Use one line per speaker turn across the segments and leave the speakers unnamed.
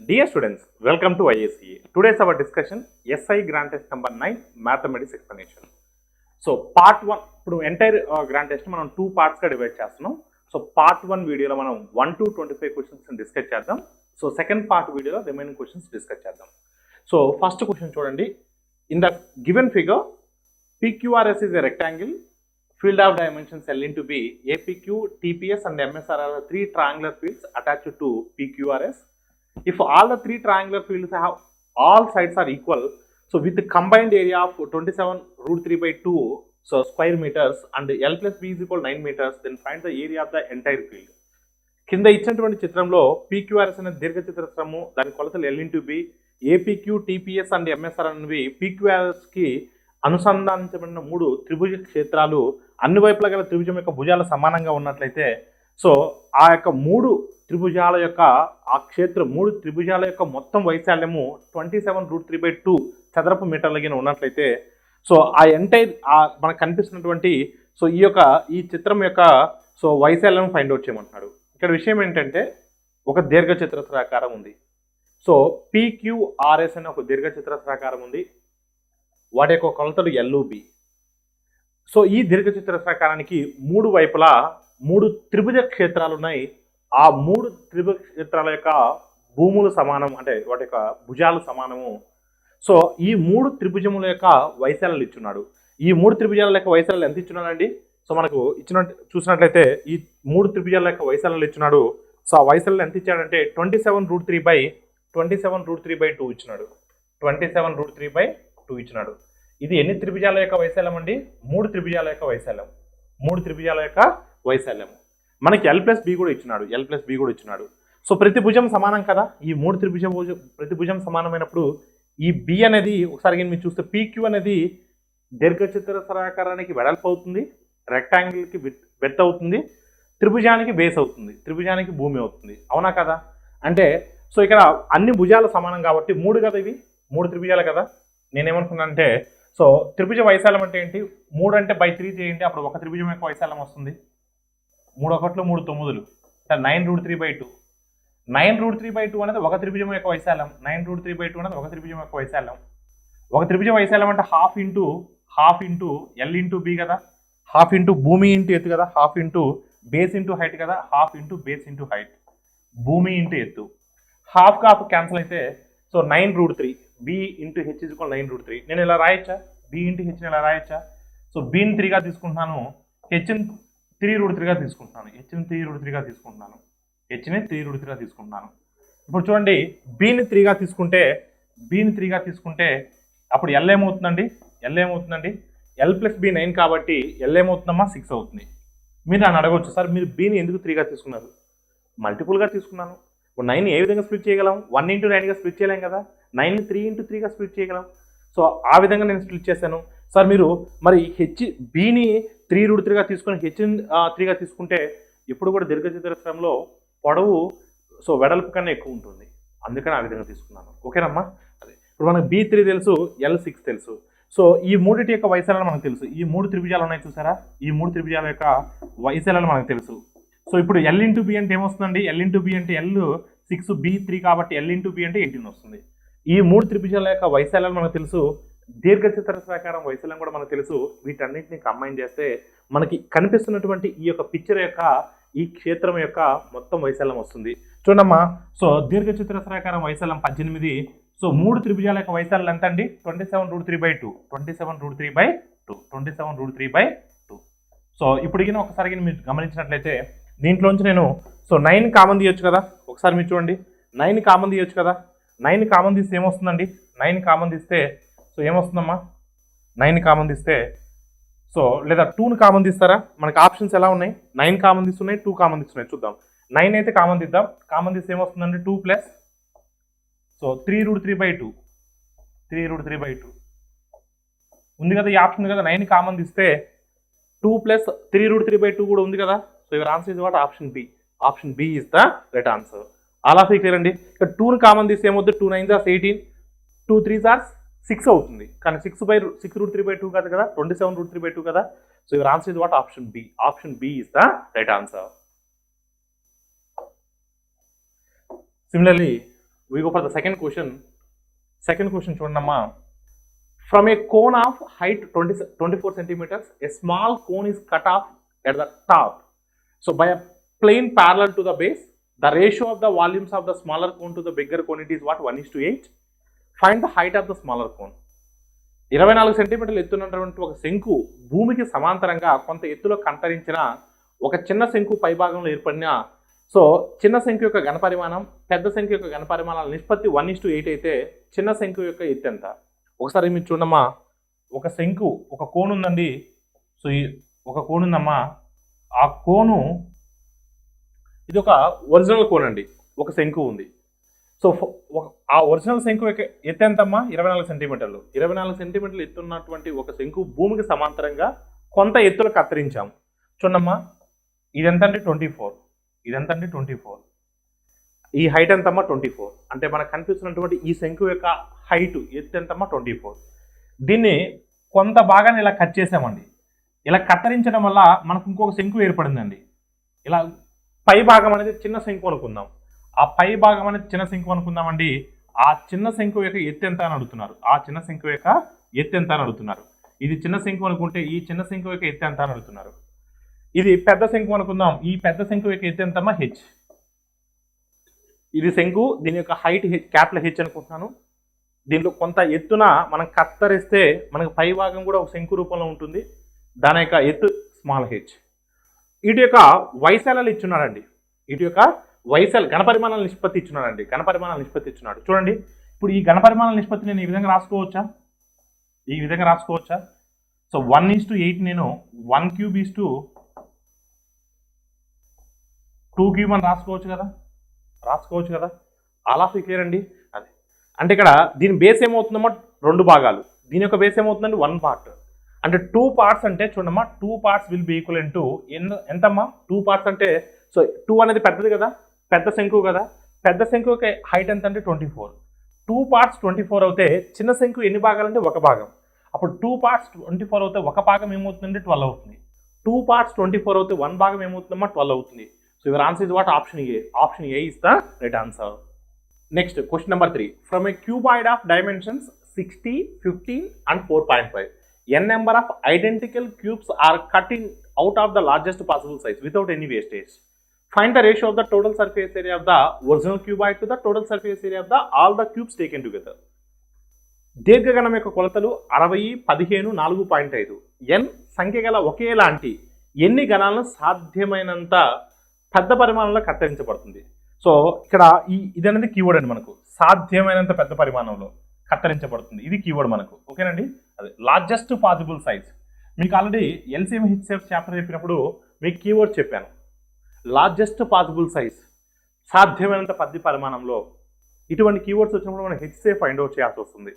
Dear students, welcome to ISCA. Today's our discussion SI Grand Test number 9 Mathematics Explanation. So part 1 ఇప్పుడు entire grand test మనం 2 parts గా divide చేస్తున్నాం. So part 1 వీడియోలో మనం 1 to 25 questions discuss చేద్దాం. So second part వీడియోలో remaining questions discuss చేద్దాం. So first question చూడండి. In the given figure PQRS is a rectangle, field of dimensions L into B, APQ, TPS and MSR are the three triangular fields attached to PQRS. If all the three triangular fields have all sides are equal, so with the combined area of 27√3/2 so square meters and L plus B is equal 9 meters, then find the area of the entire field. కింద ఇచ్చినటువంటి చిత్రంలో PQRS అనే దీర్ఘచతురస్రము, దాని కొలతలు L into B, APQ, TPS and MSR అనేవి PQRS కి అనుసంధానించబడిన 3 త్రిభుజ క్షేత్రాలు అన్ని వైపులా గల త్రిభుజం యొక్క భుజాలు సమానంగా ఉన్నట్లయితే, సో ఆ యొక్క 3 త్రిభుజాల యొక్క ఆ క్షేత్రం 3 త్రిభుజాల యొక్క మొత్తం వైశాల్యము 27√3/2 చదరపు మీటర్లగిన ఉన్నట్లయితే, సో ఆ ఎంటైర్ మనకు కనిపిస్తున్నటువంటి సో ఈ చిత్రం యొక్క సో వైశాల్యం ఫైండ్ అవుట్ చేయమంటున్నాడు. ఇక్కడ విషయం ఏంటంటే, ఒక దీర్ఘచతురస్రాకారం ఉంది. సో PQRS అనే ఒక దీర్ఘచతురస్రాకారం ఉంది. వాటి యొక్క కొలతలు LB. సో ఈ దీర్ఘచతురస్రాకారానికి 3 వైపులా 3 త్రిభుజ క్షేత్రాలు ఉన్నాయి. ఆ 3 త్రిభుజ క్షేత్రాల యొక్క భూములు సమానం, అంటే వాటి యొక్క భుజాలు సమానము. సో ఈ 3 త్రిభుజముల యొక్క వైశాల్యాలు ఇచ్చున్నాడు. ఈ 3 త్రిభుజాల యొక్క వైశాల్యాలు ఎంత ఇచ్చున్నాడండి? సో మనకు చూసినట్లయితే ఈ 3 త్రిభుజాల యొక్క వైశాల్యాలు ఇచ్చున్నాడు. సో ఆ వైశాల్యం ఎంత ఇచ్చాడంటే 27√3/2 ఇచ్చినాడు. 27√3/2 ఇచ్చినాడు. ఇది ఎన్ని త్రిభుజాల యొక్క వైశాల్యం అండి? 3 త్రిభుజాల యొక్క వైశాల్యం. 3 త్రిభుజాల యొక్క వైశాల్యం. మనకి L plus B కూడా ఇచ్చినాడు. సో ప్రతి భుజం సమానం కదా. ఈ 3 ప్రతి భుజం సమానమైనప్పుడు ఈ B అనేది ఒకసారి మీరు చూస్తే PQ అనేది దీర్ఘచతురస్రాకారానికి వెడల్పు అవుతుంది, రెక్టాంగిల్కి బెత్ అవుతుంది, త్రిభుజానికి బేస్ అవుతుంది, త్రిభుజానికి భూమి అవుతుంది. అవునా కదా? అంటే సో ఇక్కడ అన్ని భుజాలు సమానం కాబట్టి 3 కదా, ఇవి 3 త్రిభుజాలు కదా. నేనేమనుకున్నానంటే, సో త్రిభుజ వైశాల్యం అంటే ఏంటి? 3 అంటే by 3 చేయండి, అప్పుడు ఒక త్రిభుజం యొక్క వైశాల్యం వస్తుంది. 3 1 3 9 9√3/2. 9√3/2 అనేది ఒక త్రిభుజం యొక్క వైశాల్యం. 9√3/2 అనేది ఒక త్రిభుజం యొక్క వైశాల్యం. ఒక త్రిభుజ వైశాల్యం అంటే half into L into B కదా, హాఫ్ ఇంటూ భూమి ఇంటూ ఎత్తు కదా, half into base into height కదా, half into base into height, భూమి ఇంటూ ఎత్తు. హాఫ్ క్యాన్సిల్ అయితే so 9√3 B into H is equal 9√3. నేను ఇలా రాయొచ్చా? B ఇంటూ H ఇలా రాయొచ్చా? సో Bని 3గా తీసుకుంటున్నాను, Hని 3√3గా తీసుకుంటున్నాను, Hని 3√3గా తీసుకుంటున్నాను. ఇప్పుడు చూడండి, Bని 3గా తీసుకుంటే అప్పుడు L ఏమవుతుందండి? L plus B 9 కాబట్టి L ఏమవుతుందమ్మా? 6 అవుతుంది. మీరు నన్ను అడగవచ్చు, సార్ మీరు Bని ఎందుకు 3గా తీసుకున్నారు? మల్టిపుల్గా తీసుకున్నాను. ఇప్పుడు 9 ఏ విధంగా స్ప్లిట్ చేయగలం? 1 into 9గా స్ప్లిట్ చేయలేం కదా. 9ని 3 into 3గా స్ప్లిట్ చేయగలం. సో ఆ విధంగా నేను స్ప్లిట్ చేశాను. సార్ మీరు మరి Bని 3√3గా తీసుకుని Hని 3గా తీసుకుంటే ఎప్పుడు కూడా దీర్ఘచతురస్రంలో పొడవు సో వెడల్పు కన్నా ఎక్కువ ఉంటుంది. అందుకని ఆ విధంగా తీసుకున్నాను. ఓకేనమ్మా? అదే ఇప్పుడు మనకు B3 తెలుసు, L6 తెలుసు. సో ఈ మూడిటి యొక్క వైశాల్యాలు మనకు తెలుసు. ఈ 3 త్రిభుజాలు ఉన్నాయి చూసారా, ఈ 3 త్రిభుజాల యొక్క వైశాల్యాలు మనకు తెలుసు. సో ఇప్పుడు L into B అంటే ఏమొస్తుందండి? L into B అంటే L 6, B 3 కాబట్టి L into B అంటే 18 వస్తుంది. ఈ 3 త్రిభుజాల యొక్క వైశాల్యాలు మనకు తెలుసు, దీర్ఘచతురస్రాకారం వైశాల్యం కూడా మనకు తెలుసు. వీటన్నిటిని కంబైన్ చేస్తే మనకి కనిపిస్తున్నటువంటి ఈ యొక్క పిక్చర్ యొక్క ఈ క్షేత్రం యొక్క మొత్తం వైశాల్యం వస్తుంది. చూడమ్మా, సో దీర్ఘచతురస్రాకారం వైశాల్యం 18. సో 3 త్రిభుజాల యొక్క వైశాల్యం ఎంత అండి? 27√3/2. సో ఇప్పుడు ఒకసారి మీరు గమనించినట్లయితే దీంట్లోంచి నేను సో 9 కామన్ తీయొచ్చు కదా. ఒకసారి మీరు చూడండి, 9 కామన్ తీయొచ్చు కదా. 9 కామన్ తీస్తే ఏమొస్తుందండి? 9 కామన్ తీస్తే సో ఏమొస్తుందమ్మా? 9 కామన్ తీస్తే సో లేదా 2ని కామన్ తీస్తారా? మనకి ఆప్షన్స్ ఎలా ఉన్నాయి? 9 కామన్ తీస్తున్నాయి, 2 కామన్ తీస్తున్నాయి. చూద్దాం. 9 అయితే కామన్ తీద్దాం. కామన్ తీస్తే ఏమొస్తుందండి? 2 ప్లస్ సో 3√3/2 ఉంది కదా, ఈ ఆప్షన్ ఉంది కదా. 9 కామన్ తీస్తే 2 ప్లస్ 3√3/2 కూడా ఉంది కదా. So your answer is what? Option B. Option B is the right answer. All of clear అండి. ఇక్కడ 2ని కామన్ తీస్తే ఏమవుతుంది? 2 9s 18, 2 3s 6 అవుతుంది. కానీ 6/6√3/2 కాదు కదా, 27√3/2 కదా. So your answer is what? Option B. Option B is the right answer. Similarly, we go for the second question. Second question చూడండమ్మా. From a cone of height 24 centimeters, a small cone is cut off at the top. So by a plane parallel to the base, the ratio of the volumes of the smaller cone to the bigger cone, it is what? 1:8. Find the height of the smaller cone. 24 సెంటీమీటర్లు ఎత్తున్నటువంటి ఒక శంకు భూమికి సమాంతరంగా కొంత ఎత్తులో కంతరించిన ఒక చిన్న శంకు పైభాగంలో ఏర్పడిన సో చిన్న శంకు యొక్క ఘనపరిమాణం పెద్ద శంకు యొక్క ఘనపరిమాణాల నిష్పత్తి 1:8 అయితే చిన్న శంకు యొక్క ఎత్తు ఎంత? ఒకసారి మీరు చూడమ్మా, ఒక శంకు ఒక కోన్ ఉందండి. సో ఈ ఒక కోన్ ఉందమ్మా, ఆ కోను ఇది ఒక ఒరిజినల్ కోన్ అండి. ఒక శంకు ఉంది. సో ఆ ఒరిజినల్ శంకు యొక్క ఎత్తు ఎంతమ్మా? 24 సెంటీమీటర్లు. 24 సెంటీమీటర్లు ఎత్తున్నటువంటి ఒక శంకు భూమికి సమాంతరంగా కొంత ఎత్తులో కత్తిరించాం. చూడమ్మా, ఇదెంతండి? 24. ఇదెంతండి? 24. ఈ హైట్ ఎంతమ్మా? 24. అంటే మనకు కనిపిస్తున్నటువంటి ఈ శంకు యొక్క హైట్ ఎత్తు ఎంతమ్మా? 24. దీన్ని కొంత భాగాన్ని ఇలా కట్ చేసామండి. ఇలా కత్తిరించడం వల్ల మనకు ఇంకొక శంకు ఏర్పడిందండి. ఇలా పై భాగం అనేది చిన్న శంకు అనుకుందాం. ఆ పై భాగం అనేది చిన్న శంకు అనుకుందామండి. ఆ చిన్న శంకు యొక్క ఎత్తు ఎంత అని అడుగుతున్నారు. ఆ చిన్న శంకు యొక్క ఎత్తు ఎంత అని అడుగుతున్నారు. ఇది చిన్న శంకు అనుకుంటే ఈ చిన్న శంకు యొక్క ఎత్తు ఎంత అని అడుగుతున్నారు. ఇది పెద్ద శంకు అనుకుందాం. ఈ పెద్ద శంకు యొక్క ఎత్తు ఎంతమ్మా? హెచ్. ఇది శంకు, దీని యొక్క హైట్ క్యాపిటల్ హెచ్ అనుకుంటున్నాను. దీంట్లో కొంత ఎత్తున మనం కత్తరిస్తే మనకు పై భాగం కూడా ఒక శంకు రూపంలో ఉంటుంది. దాని యొక్క ఎత్తు స్మాల్ హెచ్. వీటి యొక్క వైశాల్యాలు ఇచ్చున్నాడండి. వీటి యొక్క ఘనపరిమాణాల నిష్పత్తి ఇచ్చున్నాడండి. ఘనపరిమాణాల నిష్పత్తి ఇచ్చున్నాడు. చూడండి, ఇప్పుడు ఈ ఘనపరిమాణాల నిష్పత్తి నేను ఈ విధంగా రాసుకోవచ్చా? ఈ విధంగా రాసుకోవచ్చా? సో 1:8 నేను 1 క్యూబ్ 2 క్యూబ్ అని రాసుకోవచ్చు కదా? రాసుకోవచ్చు కదా? ఆల్ ఆఫ్ క్లియర్ అండి. అదే అంటే ఇక్కడ దీని బేస్ ఏమవుతుందమ్మా? 2 భాగాలు. దీని యొక్క బేస్ ఏమవుతుందండి? 1 పార్ట్. అంటే 2 పార్ట్స్ అంటే చూడమ్మా, 2 parts will be equal to ఎంతమ్మా? 2 పార్ట్స్ అంటే సో 2 అనేది పెద్దది కదా, పెద్ద శంకు కదా. పెద్ద శంకు యొక్క హైట్ ఎంత అంటే 24. 2 పార్ట్స్ 24 అవుతే చిన్న శంకు ఎన్ని భాగాలు అంటే 1 భాగం. అప్పుడు 2 పార్ట్స్ 24 అవుతే 1 భాగం ఏమవుతుందంటే 12 అవుతుంది. 2 పార్ట్స్ 24 అవుతే 1 భాగం ఏమవుతుందమ్మా? 12 అవుతుంది. So your answer is what? Option A. Option A is the right answer. Next question number 3. From A cuboid of dimensions 60, 15 and 4.5, n number of identical cubes are cut out of the largest possible size without any wastage. Find the ratio of the total surface area of the original cuboid to the total surface area of the all the cubes taken together. దీర్ఘగణం యొక్క కొలతలు 60, 15, 4.5. n సంఖ్య గల ఒకేలాంటి ఎన్ని గణాలను సాధ్యమైనంత పెద్ద పరిమాణంలో కత్తిరించబడుతుంది. So ఇక్కడ ఇది అనేది కీవర్డ్ అండి. మనకు సాధ్యమైనంత పెద్ద పరిమాణంలో కత్తిరించబడుతుంది. ఇది కీవర్డ్ మనకు. ఓకేనండి. అదే లార్జెస్ట్ పాసిబుల్ సైజ్. మీకు ఆల్రెడీ ఎల్సిఎం హెచ్సిఎఫ్ చాప్టర్ చెప్పినప్పుడు మీకు కీవర్డ్ చెప్పాను. లార్జెస్ట్ పాసిబుల్ సైజ్, సాధ్యమైనంత పెద్ద పరిమాణంలో. ఇటువంటి కీవర్డ్స్ వచ్చినప్పుడు మనం హెచ్సిఎఫ్ ఫైండ్ అవుట్ చేయాల్సి వస్తుంది.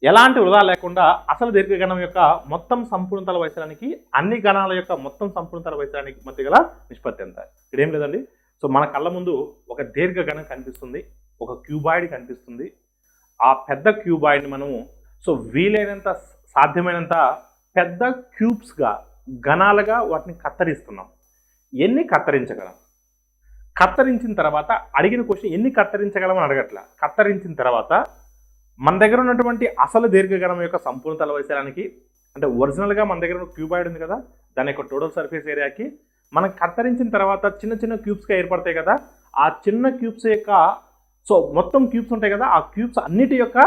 ఎలాంటి వృధా లేకుండా అసలు దీర్ఘగణం యొక్క మొత్తం సంపూర్ణతల వైశాల్యానికి అన్ని గణాల యొక్క మొత్తం సంపూర్ణతల వైశాల్యానికి మధ్య గల నిష్పత్తి ఎంత? ఇదేం లేదండి. సో మన కళ్ళ ముందు ఒక దీర్ఘగణం కనిపిస్తుంది, ఒక క్యూబాయిడ్ కనిపిస్తుంది. ఆ పెద్ద క్యూబాయిడ్ని మనము సో వీలైనంత సాధ్యమైనంత పెద్ద క్యూబ్స్గా గణాలుగా వాటిని కత్తరిస్తున్నాం. ఎన్ని కత్తరించగలం? కత్తరించిన తర్వాత అడిగిన క్వశ్చన్ ఎన్ని కత్తరించగలం అని అడగట్లా. కత్తరించిన తర్వాత మన దగ్గర ఉన్నటువంటి అసలు దీర్ఘగణం యొక్క సంపూర్ణతల వైశాల్యానికి అంటే ఒరిజినల్గా మన దగ్గర క్యూబాయిడ్ ఉంది కదా, దాని యొక్క టోటల్ సర్ఫేస్ ఏరియాకి మనం కత్తరించిన తర్వాత చిన్న చిన్న క్యూబ్స్గా ఏర్పడతాయి కదా, ఆ చిన్న క్యూబ్స్ యొక్క సో మొత్తం క్యూబ్స్ ఉంటాయి కదా, ఆ క్యూబ్స్ అన్నిటి యొక్క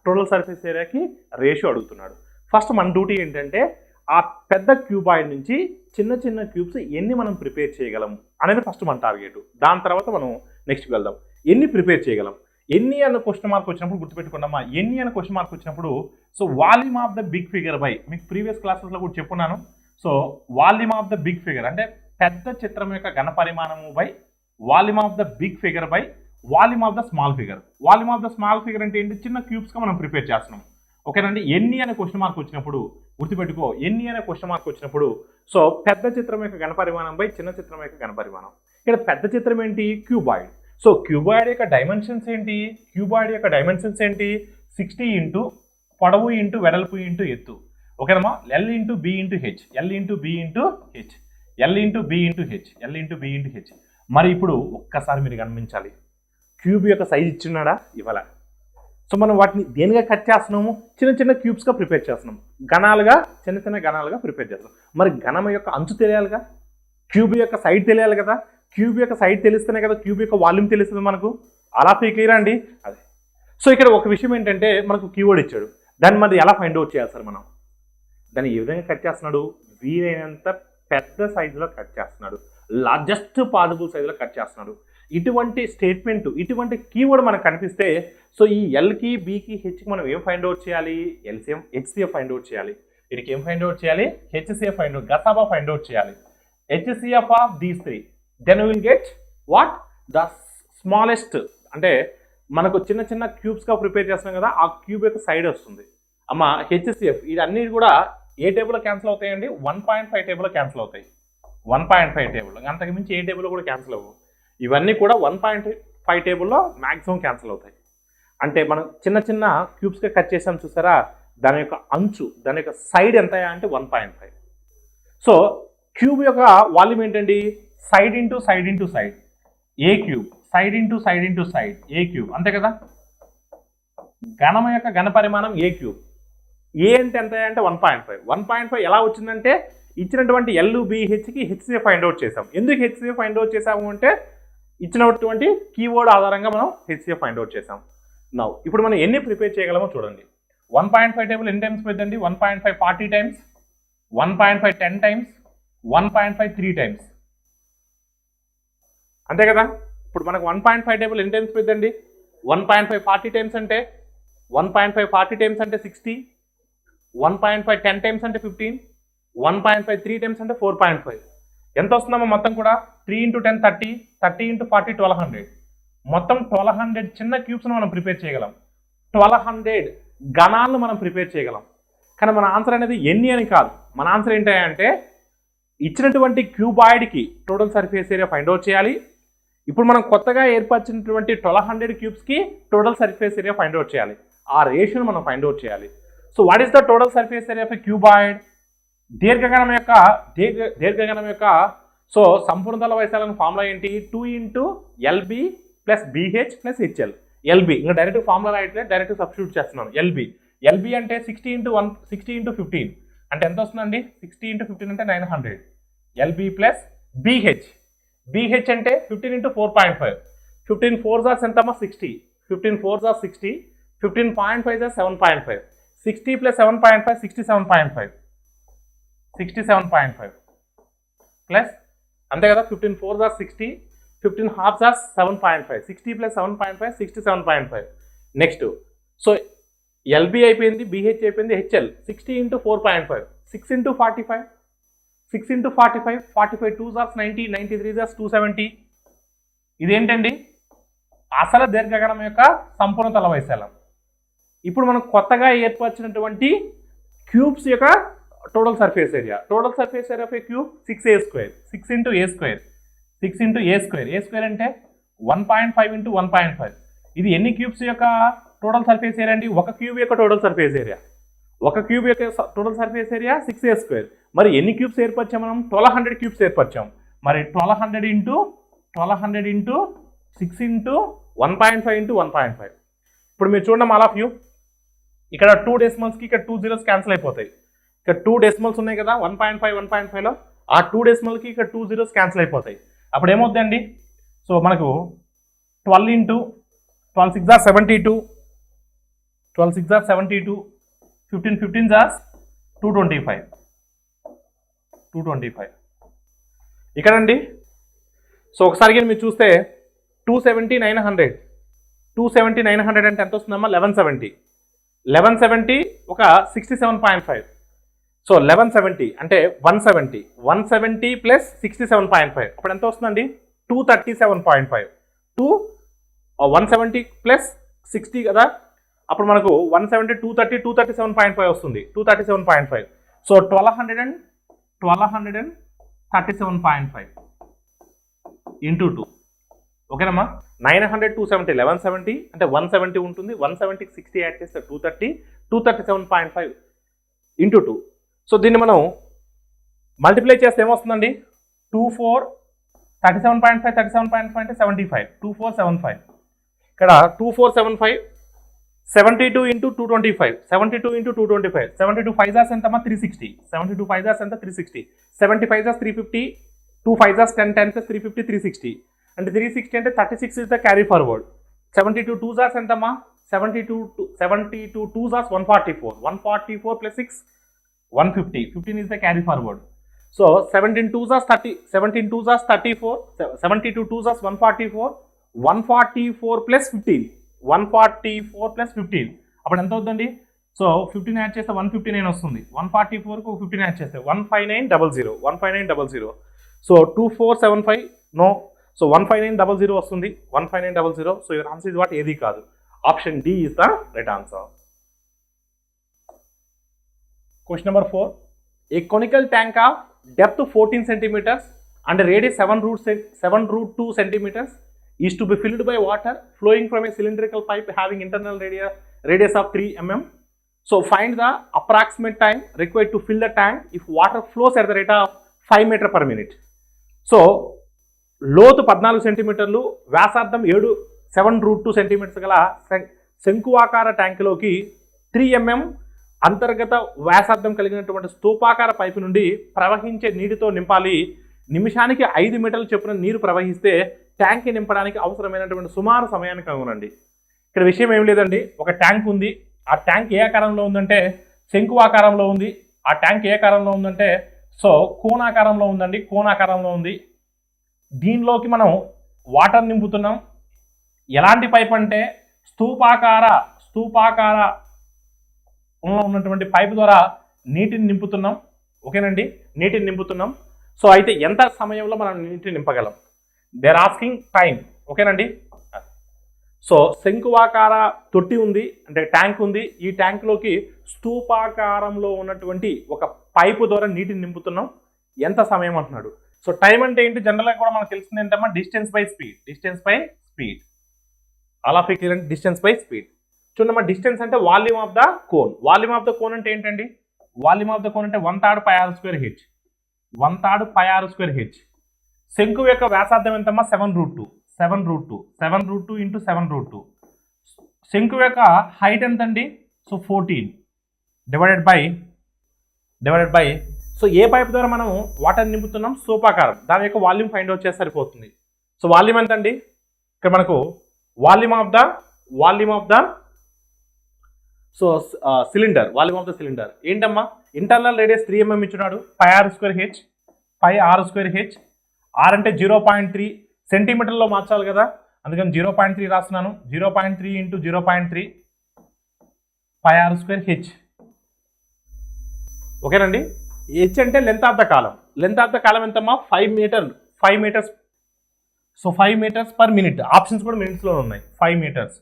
టోటల్ సర్ఫేస్ ఏరియాకి రేషియో అడుగుతున్నాడు. ఫస్ట్ మన డ్యూటీ ఏంటంటే ఆ పెద్ద క్యూబాయిడ్ నుంచి చిన్న చిన్న క్యూబ్స్ ఎన్ని మనం ప్రిపేర్ చేయగలం అనేది ఫస్ట్ మన టార్గెట్. దాని తర్వాత మనం నెక్స్ట్కి వెళ్దాం. ఎన్ని ప్రిపేర్ చేయగలం? ఎన్ని అన్న క్వశ్చన్ మార్క్ వచ్చినప్పుడు గుర్తుపెట్టుకున్నామా, ఎన్ని అన్న క్వశ్చన్ మార్క్ వచ్చినప్పుడు so volume of the big figure by, మీకు ప్రీవియస్ క్లాసెస్లో కూడా చెప్పున్నాను. So volume of the big figure అంటే పెద్ద చిత్రం యొక్క ఘన పరిమాణము by volume of the big figure by volume of the small figure. Volume of the small figure అంటే ఏంటి? చిన్న క్యూబ్స్గా మనం ప్రిపేర్ చేస్తున్నాం. ఓకేనండి. ఎన్ని అనే క్వశ్చన్ మార్క్ వచ్చినప్పుడు గుర్తుపెట్టుకో, ఎన్ని అనే క్వశ్చన్ మార్క్ వచ్చినప్పుడు సో పెద్ద చిత్రం యొక్క ఘన పరిమాణం బై చిన్న చిత్రం యొక్క ఘన పరిమాణం. ఇక్కడ పెద్ద చిత్రం ఏంటి? క్యూబాయిడ్. సో క్యూబాయిడ్ యొక్క డైమెన్షన్స్ ఏంటి? క్యూబాయిడ్ యొక్క డైమెన్షన్స్ ఏంటి? 60 ఇంటూ పొడవు ఇంటూ వెడల్పు ఇంటూ ఎత్తు. ఓకేనమ్మా. L into B into H, L into B into H, L into B into H, L into B into H. మరి ఇప్పుడు ఒక్కసారి మీరు గమనించాలి, క్యూబ్ యొక్క సైజ్ ఇచ్చున్నాడా? ఇవ్వాల. సో మనం వాటిని దేనిగా కట్ చేస్తున్నాము? చిన్న చిన్న క్యూబ్స్గా ప్రిపేర్ చేస్తున్నాం, ఘనాలుగా, చిన్న చిన్న ఘనాలుగా ప్రిపేర్ చేస్తున్నాం. మరి ఘనం యొక్క అంచు తెలియాలిగా, క్యూబ్ యొక్క సైడ్ తెలియాలి కదా. క్యూబ్ యొక్క సైడ్ తెలిస్తేనే కదా క్యూబ్ యొక్క వాల్యూమ్ తెలుస్తుంది మనకు. అలా క్లియర్ అండి. అదే. సో ఇక్కడ ఒక విషయం ఏంటంటే మనకు కీవర్డ్ ఇచ్చాడు, దాన్ని మరి ఎలా ఫైండ్ అవుట్ చేయాలి సార్ మనం? దాన్ని ఏ విధంగా కట్ చేస్తున్నాడు? వీలైనంత పెద్ద సైజులో కట్ చేస్తున్నాడు, లార్జెస్ట్ పాసిబుల్ సైజులో కట్ చేస్తున్నాడు. ఇటువంటి స్టేట్మెంట్, ఇటువంటి కీవర్డ్ మనకు కనిపిస్తే సో ఈ ఎల్కి, బికి, హెచ్కి మనం ఏం ఫైండ్ అవుట్ చేయాలి? ఎల్సిఎం, హెచ్సిఎఫ్ ఫైండ్ అవుట్ చేయాలి. వీటికి ఏం ఫైండ్ అవుట్ చేయాలి? హెచ్సిఎఫ్ ఫైండ్ అవుట్, గసాబా ఫైండ్ అవుట్ చేయాలి. HCF of these three, then will get what? The smallest. అంటే మనకు చిన్న చిన్న క్యూబ్స్గా ప్రిపేర్ చేస్తున్నాం కదా, ఆ క్యూబ్ యొక్క సైడ్ వస్తుంది. అమ్మ హెచ్సిఎఫ్ ఇవన్నీ కూడా ఏ టేబుల్లో క్యాన్సిల్ అవుతాయండి? 1.5 టేబుల్లో క్యాన్సిల్ అవుతాయి. 1.5 టేబుల్, అంతకు మించి ఏ టేబుల్లో కూడా క్యాన్సిల్ అవ్వవు. ఇవన్నీ కూడా 1.5 టేబుల్లో మ్యాక్సిమం క్యాన్సిల్ అవుతాయి. అంటే మనం చిన్న చిన్న క్యూబ్స్గా కట్ చేసాం చూసారా, దాని యొక్క అంచు, దాని యొక్క సైడ్ ఎంత అంటే 1.5. సో క్యూబ్ యొక్క వాల్యూమ్ ఏంటండి? Side into side into side, A cube, side into side into side, A cube, అంతే కదా. ఘనం యొక్క ఘన పరిమాణం ఏ క్యూబ్. ఏ అంటే ఎంత అంటే 1.5. 1.5 ఎలా వచ్చిందంటే ఇచ్చినటువంటి ఎల్, బిహెచ్కి హెచ్సిఎఫ్ ఫైండ్ అవుట్ చేసాం. ఎందుకు హెచ్సిఎఫ్ ఫైండ్ అవుట్ చేసాము అంటే ఇచ్చినటువంటి కీవర్డ్ ఆధారంగా మనం హెచ్సిఎఫ్ ఫైండ్ అవుట్ చేసాం. నౌ ఇప్పుడు మనం ఎన్ని ప్రిపేర్ చేయగలమో చూడండి. 1.5 టేబుల్ ఎన్ని టైమ్స్ పెద్దండి? 1.5 40 టైమ్స్, 1.5 10 టైమ్స్, 1.5 3 టైమ్స్, అంతే కదా. ఇప్పుడు మనకు 1.5 టేబుల్ ఎన్ని టైమ్స్ పెద్దండి? 1.5 40 టైమ్స్ అంటే 1.5 40 టైమ్స్ అంటే 60, 1.5 10 టైమ్స్ అంటే 15, 1.5 3 టైమ్స్ అంటే 4.5. ఎంత వస్తుందమ్మా మొత్తం కూడా? 3 × 10 30, 30 × 40 1200. మొత్తం 1200 చిన్న క్యూబ్స్ను మనం ప్రిపేర్ చేయగలం, 1200 ఘనాలను మనం ప్రిపేర్ చేయగలం. కానీ మన ఆన్సర్ అనేది ఎన్ని అని కాదు, మన ఆన్సర్ ఏంటంటే ఇచ్చినటువంటి క్యూబాయిడ్కి total surface area find out చేయాలి. ఇప్పుడు మనం కొత్తగా ఏర్పరిచినటువంటి 1200 క్యూబ్స్కి total surface area find out చేయాలి. ఆ రేషియోను మనం ఫైండ్ అవుట్ చేయాలి. So what is the total surface area of a cuboid? దీర్ఘగణం యొక్క సో సంపూర్ణతల వైశాల్యం ఫార్ములా ఏంటి? 2 × LB + BH + HL. ఎల్బి ఇంకా డైరెక్ట్ ఫార్ములా రాయట్లేదు, డైరెక్ట్ సబ్స్టిట్యూట్ చేస్తున్నాను. ఎల్బి అంటే 60 × 15 అంటే ఎంత వస్తుందండి? 60 × 15 అంటే 900. ఎల్బి + BH అంటే 15 × 4.5. 15 4s are ఎంతమ్మా? 60. 15 4s are 60. 15.5 are 7.5. 60 + 7.5 67.5. 67.5 ప్లస్ అంతే కదా. 15 4s are 60. 15 halves are 7.5. 60 + 7.5 67.5. Next so LB అయిపోయింది, బిహెచ్ అయిపోయింది, HL 60 × 4.5, 6 × 45, 6 × 45, 45 2s are 90, 90 3s are 270. ఇదేంటండి? అసలు దీర్ఘగణం యొక్క సంపూర్ణ తల వైశాల్యం. ఇప్పుడు మనం కొత్తగా ఏర్పరిచినటువంటి క్యూబ్స్ యొక్క total surface area. Total surface area of A cube 6a², 6 × a², 6 × a² అంటే 1.5 × 1.5. ఇది ఎన్ని క్యూబ్స్ యొక్క టోటల్ సర్ఫేస్ ఏరియా అండి? ఒక క్యూబ్ యొక్క టోటల్ సర్ఫేస్ ఏరియా. ఒక క్యూబ్ యొక్క టోటల్ సర్ఫేస్ ఏరియా 6a². మరి ఎన్ని క్యూబ్స్ ఏర్పరిచాం మనం? 1200 క్యూబ్స్ ఏర్పరిచాం. మరి 1200 × 6 × 1.5 × 1.5. ఇప్పుడు మీరు చూడండి ఆల్ ఆఫ్ యూ, ఇక్కడ 2 డెసిమల్స్కి ఇక్కడ 2 zeros క్యాన్సిల్ అయిపోతాయి. ఇక్కడ 2 డెసిమల్స్ ఉన్నాయి కదా 1.5 1.5లో, ఆ 2 డెసిమల్కి ఇక్కడ 2 zeros క్యాన్సిల్ అయిపోతాయి. అప్పుడు ఏమవుతుందండి? సో మనకు 12 × 12 6 are 72, 12 6 are 72, 15 15s are 225. ఇక్కడండి so ఒకసారి మీరు చూస్తే 270 900, 270 900 అంటే ఎంత వస్తుందమ్మా? 1170 ఒక 67.5. సో 1170 అంటే 170 + 67.5 అప్పుడు ఎంత వస్తుందండి? 237.5. 170 + 60 కదా, అప్పుడు మనకు 170 230 237.5 వస్తుంది. 237.5. సో 1237.5 × 2. ఓకేనమ్మా. 900 270 1170 అంటే 170 ఉంటుంది. 170కి 60 యాడ్ చేస్తే 230, 237.5 × 2. సో దీన్ని మనం మల్టిప్లై చేస్తే ఏమొస్తుందండి? 24 37.5 అంటే 75, 2475. ఇక్కడ 2475 72 into 225 72 into 225 72 5 as ఎంతమ్మా 360 72 5 as ఎంత 360 75 as 350 2 5 as 10 10 plus 350 360 అంటే 360 అంటే 36 is the carry forward 72 2 as ఎంతమ్మా 72 2 as 144 144 plus 6 150 15 is the carry forward. So 17 2s as 30 17 2s as 34 72 2s as 144 144 plus 15 144 plus 15 అప్పుడు ఎంత అవుతుందండి? సో 15 యాడ్ చేస్తే 159 వస్తుంది. 144 కు 15 యాడ్ చేస్తే 15900 15900. So 2475 no. సో 15900 వస్తుంది. 15900. So your answer is what? ఏది కాదు. Option D is the right answer. Question number 4. A conical tank of depth 14 centimeters and radius 7√2 centimeters is to be filled by water flowing from a cylindrical pipe having internal radius of 3 mm. So find the approximate time required to fill the tank if water flows at the rate of 5 meter per minute. So లోతు 14 సెంటీమీటర్లు, వ్యాసార్థం 7√2 centimetres గల శంకువాకార ట్యాంకులోకి 3 mm అంతర్గత వ్యాసార్థం కలిగినటువంటి స్తూపాకార pipe నుండి ప్రవహించే నీటితో నింపాలి. నిమిషానికి 5 మీటర్ల చొప్పున నీరు ప్రవహిస్తే ట్యాంక్ నింపడానికి అవసరమైనటువంటి సుమారు సమయాన్ని కనుగొనండి. ఇక్కడ విషయం ఏం లేదండి, ఒక ట్యాంక్ ఉంది. ఆ ట్యాంక్ ఏ ఆకారంలో ఉందంటే శంకువాకారంలో ఉంది. ఆ ట్యాంక్ ఏ ఆకారంలో ఉందంటే సో కోణాకారంలో ఉందండి, కోణాకారంలో ఉంది. దీనిలోకి మనం వాటర్ నింపుతున్నాం. ఎలాంటి పైప్ అంటే స్తూపాకార ఉన్నటువంటి పైపు ద్వారా నీటిని నింపుతున్నాం. ఓకేనండి, నీటిని నింపుతున్నాం. సో అయితే ఎంత సమయంలో మనం నీటిని నింపగలం? They're asking time. ఓకేనండి. సో శంకువాకార తొట్టి ఉంది అంటే ట్యాంక్ ఉంది. ఈ ట్యాంక్లోకి స్తూపాకారంలో ఉన్నటువంటి ఒక పైపు ద్వారా నీటిని నింపుతున్నాం. ఎంత సమయం అంటున్నాడు. సో టైం అంటే ఏంటి? జనరల్గా కూడా మనకు తెలిసింది ఏంటమ్మా? Distance by speed. అలా ఫిక్స్ డిస్టెన్స్ బై స్పీడ్. చూడమ్మా, డిస్టెన్స్ అంటే volume of the cone. Volume of the cone అంటే ఏంటండి? వాల్యూమ్ ఆఫ్ ద కోన్ అంటే 1/3 πr²h. 1/3 πr²h. శంకు యొక్క వ్యాసార్థం ఎంతమ్మా? 7√2. 7√2 into 7√2. శంకు యొక్క హైట్ ఎంతండి? So 14 divided by so A pipe ద్వారా మనం వాటర్ నింపుతున్నాం? స్తూపాకారం. దాని యొక్క వాల్యూమ్ ఫైండ్ అవుట్ చేస్తే సరిపోతుంది. సో వాల్యూమ్ ఎంతండి? ఇక్కడ మనకు volume of the so cylinder, volume of the cylinder ఏంటమ్మా? ఇంటర్నల్ రేడియస్ 3 mm ఇచ్చున్నాడు. πr²h. r అంటే 0.3 సెంటీమీటర్లో మార్చాలి కదా, అందుకని 0.3 రాస్తున్నాను. 0.3 into 0.3 πr²h. ఓకేనండి. హెచ్ అంటే length of the column. Length of the column ఎంతమ్మా? 5 meters. So 5 meters per minute. Options కూడా మినిట్స్లో ఉన్నాయి. 5 మీటర్స్.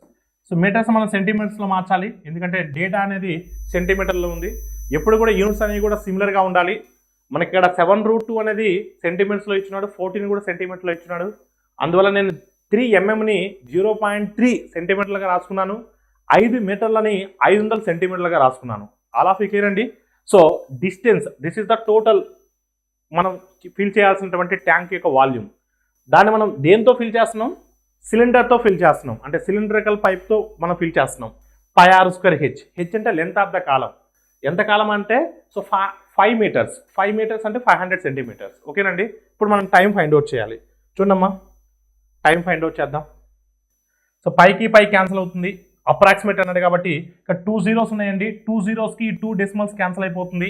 సో మీటర్స్ మనం సెంటీమీటర్స్లో మార్చాలి, ఎందుకంటే డేటా అనేది సెంటీమీటర్లో ఉంది. ఎప్పుడు కూడా యూనిట్స్ అనేవి కూడా సిమిలర్గా ఉండాలి. మనకి ఇక్కడ 7√2 అనేది సెంటీమీటర్స్లో ఇచ్చినాడు, 14 కూడా సెంటీమీటర్లో ఇచ్చినాడు. అందువల్ల నేను 3 mmని 0.3 సెంటీమీటర్లుగా రాసుకున్నాను. 5 మీటర్లని 500 సెంటీమీటర్లుగా రాసుకున్నాను. అలా ఫిక్స్ అండి. So distance, this is the total మనం ఫిల్ చేయాల్సినటువంటి ట్యాంక్ యొక్క వాల్యూమ్. దాన్ని మనం దేంతో ఫిల్ చేస్తున్నాం? సిలిండర్తో ఫిల్ చేస్తున్నాం. అంటే సిలిండ్రికల్ పైప్తో మనం ఫిల్ చేస్తున్నాం. πr²h. హెచ్ అంటే లెంత్ ఆఫ్ ద కాలం. ఎంత కాలం అంటే సో 5 మీటర్స్. 5 మీటర్స్ అంటే 500 సెంటీమీటర్స్. ఓకేనండి. ఇప్పుడు మనం టైం ఫైండ్ అవుట్ చేయాలి. చూడమ్మా, టైం ఫైండ్ అవుట్ చేద్దాం. సో పైకి క్యాన్సిల్ అవుతుంది. అప్రాక్సిమేట్ అన్నాడు కాబట్టి ఇక్కడ 2 zeros ఉన్నాయండి. 2 zeros కి 2 decimals క్యాన్సిల్ అయిపోతుంది.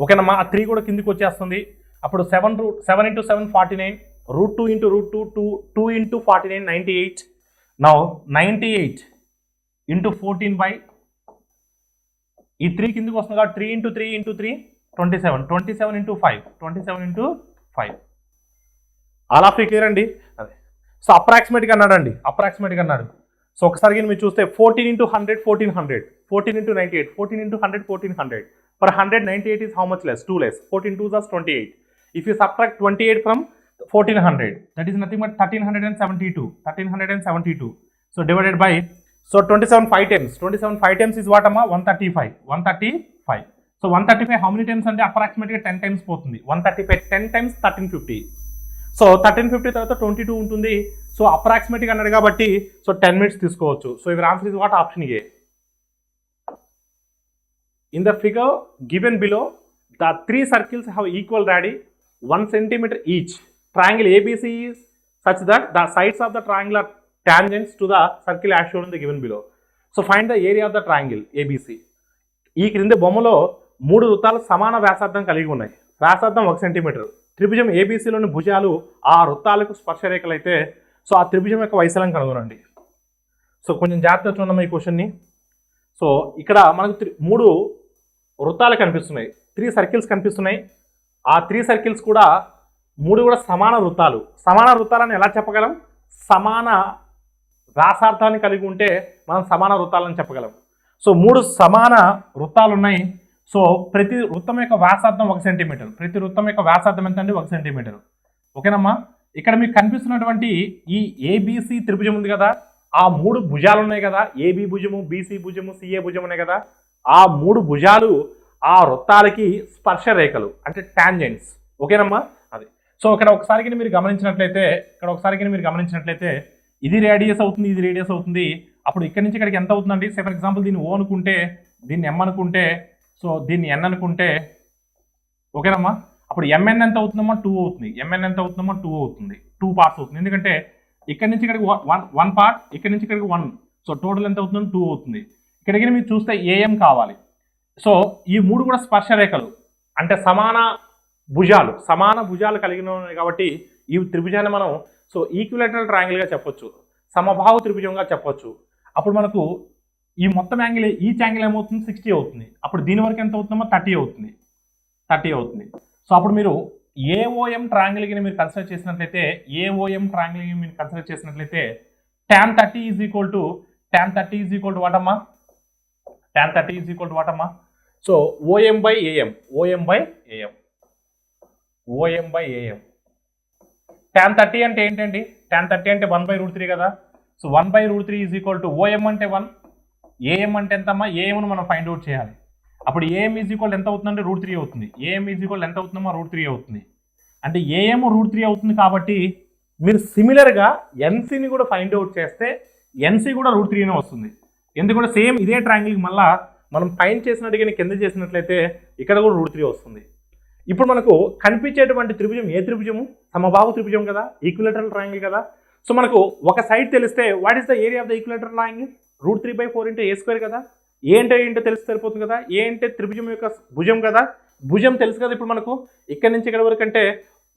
ఓకేనమ్మా. ఆ 3 కూడా కిందికి వచ్చేస్తుంది. అప్పుడు 7 into 7 49. √2 into √2 2 into 49 98. Now 98 into 14 by ఈ 3 కిందికి వస్తుంది కాబట్టి 3 into 3 into 3 27. 27 into 5 27 into 5. అలా ఫిగర్ అండి. అదే సో అప్రాక్సిమేట్గా అన్నాడు. సో ఒకసారి మీరు చూస్తే 14 into 100 1400. 14 into 98 14 into 100 1400. For 100 98 is how much less? 2 less. 14 2s are 28. If you subtract 28 from 1400, that is nothing but 1372. So divided by, so 27 5 times is what amma? 135. So 135 how many times ante approximately 10 times పోతుంది. 135 10 times 1350. So 1350 తర్వాత 22 ఉంటుంది. So అప్రాక్సిమేట్గా అన్నాడు కాబట్టి so 10 minutes తీసుకోవచ్చు. So your answer is what? Option A. In the figure given below, the three circles have equal radii, 1 centimeter each. Triangle ABC is such that the sides of the triangle are tangents to the circle as shown in the given below. So find the area of the triangle ABC. ఈ క్రింది బొమ్మలో 3 వృత్తాలు సమాన వ్యాసార్థం కలిగి ఉన్నాయి. వ్యాసార్థం 1 centimetre. త్రిభుజం ఏబీసీలోని భుజాలు ఆ వృత్తాలకు స్పర్శరేఖలు అయితే సో ఆ త్రిభుజం యొక్క వైశాల్యం కనుగొనండి. సో కొంచెం జాగ్రత్తగా చూడమ్మా ఈ క్వశ్చన్ని. సో ఇక్కడ మనకు 3 వృత్తాలు కనిపిస్తున్నాయి, 3 సర్కిల్స్ కనిపిస్తున్నాయి. ఆ 3 సర్కిల్స్ కూడా 3 కూడా సమాన వృత్తాలు. సమాన వృత్తాలని ఎలా చెప్పగలం? సమాన వ్యాసార్థాన్ని కలిగి ఉంటే మనం సమాన వృత్తాలని చెప్పగలం. సో 3 సమాన వృత్తాలు ఉన్నాయి. సో ప్రతి వృత్తం యొక్క వ్యాసార్థం 1 సెంటీమీటర్. ప్రతి వృత్తం యొక్క వ్యాసార్థం ఎంత అండి? 1 సెంటీమీటర్. ఓకేనమ్మా. ఇక్కడ మీకు కనిపిస్తున్నటువంటి ఈ ఏబిసి త్రిభుజం ఉంది కదా, ఆ 3 భుజాలు ఉన్నాయి కదా, ఏబి భుజము, బీసీ భుజము, సిఏ భుజం ఉన్నాయి కదా, ఆ 3 భుజాలు ఆ వృత్తాలకి స్పర్శ రేఖలు అంటే టాంజెంట్స్. ఓకేనమ్మా. అది. సో ఇక్కడ ఒకసారికి మీరు గమనించినట్లయితే ఇది రేడియస్ అవుతుంది, ఇది రేడియస్ అవుతుంది. అప్పుడు ఇక్కడ నుంచి ఇక్కడికి ఎంత అవుతుందండి? సే ఫర్ ఎగ్జాంపుల్ దీన్ని ఓ అనుకుంటే, దీన్ని ఎం అనుకుంటే, సో దీన్ని ఎన్ అనుకుంటే, ఓకేనమ్మా. అప్పుడు ఎంఎన్ ఎంత అవుతుందమ్మా? 2 అవుతుంది. ఎంఎన్ ఎంత అవుతుందమ్మా? 2 అవుతుంది. 2 పార్ట్స్ అవుతుంది. ఎందుకంటే ఇక్కడ నుంచి ఇక్కడికి 1 పార్ట్, ఇక్కడ నుంచి ఇక్కడికి 1. సో టోటల్ ఎంత అవుతుందో 2 అవుతుంది. ఇక్కడికి మీరు చూస్తే ఏఎం కావాలి. సో ఈ 3 కూడా స్పర్శ రేఖలు అంటే సమాన భుజాలు కలిగిన ఉన్నాయి కాబట్టి ఈ త్రిభుజాన్ని మనం సో ఈక్విలేటరల్ ట్రయాంగిల్గా చెప్పొచ్చు, సమబాహు త్రిభుజంగా చెప్పొచ్చు. అప్పుడు మనకు ఈ మొత్తం యాంగిల్, ఈచ్ యాంగిల్ ఏమవుతుంది? 60 అవుతుంది. అప్పుడు దీని వరకు ఎంత అవుతుందమ్మా? 30 అవుతుంది. సో అప్పుడు మీరు ఏఓఎం ట్రయాంగిల్కి మీరు కన్సిడర్ చేసినట్లయితే, tan 30 ఈజ్ ఈక్వల్ టు వాటమ్మా? tan 30 ఈజ్ ఈక్వల్ టు వాటమ్మా? So OM by AM. tan 30 అంటే ఏంటండి? tan 30 అంటే 1/√3 కదా. So 1/√3 is equal to OM అంటే 1, ఏఎం అంటే ఎంతమ్మా? ఏఎంను మనం ఫైండ్ అవుట్ చేయాలి. అప్పుడు ఏఎం ఈజ్ ఈక్వల్ ఎంత అవుతుందంటే √3 అవుతుంది. ఏఎం ఈజ్ ఈక్వల్ ఎంత అవుతుందమ్మా? √3 అవుతుంది. అంటే ఏఎం √3 అవుతుంది కాబట్టి మీరు సిమిలర్గా ఎన్సీని కూడా ఫైండ్ అవుట్ చేస్తే ఎన్సీ కూడా √3 వస్తుంది. ఎందుకంటే సేమ్ ఇదే ట్రయాంగిల్కి మళ్ళీ మనం పైన చేసినట్టుగా కింద చేసినట్లయితే ఇక్కడ కూడా √3 వస్తుంది. ఇప్పుడు మనకు కనిపించేటువంటి త్రిభుజం ఏ త్రిభుజము? సమబాహు త్రిభుజం కదా, ఈక్విలేటరల్ ట్రయాంగిల్ కదా. సో మనకు ఒక సైడ్ తెలిస్తే what is the area of the equilateral triangle? √3/4 × a² కదా. ఏంటో తెలిసి సరిపోతుంది కదా. ఏ అంటే త్రిభుజం యొక్క భుజం కదా, భుజం తెలుసు కదా. ఇప్పుడు మనకు ఇక్కడ నుంచి ఇక్కడ వరకు అంటే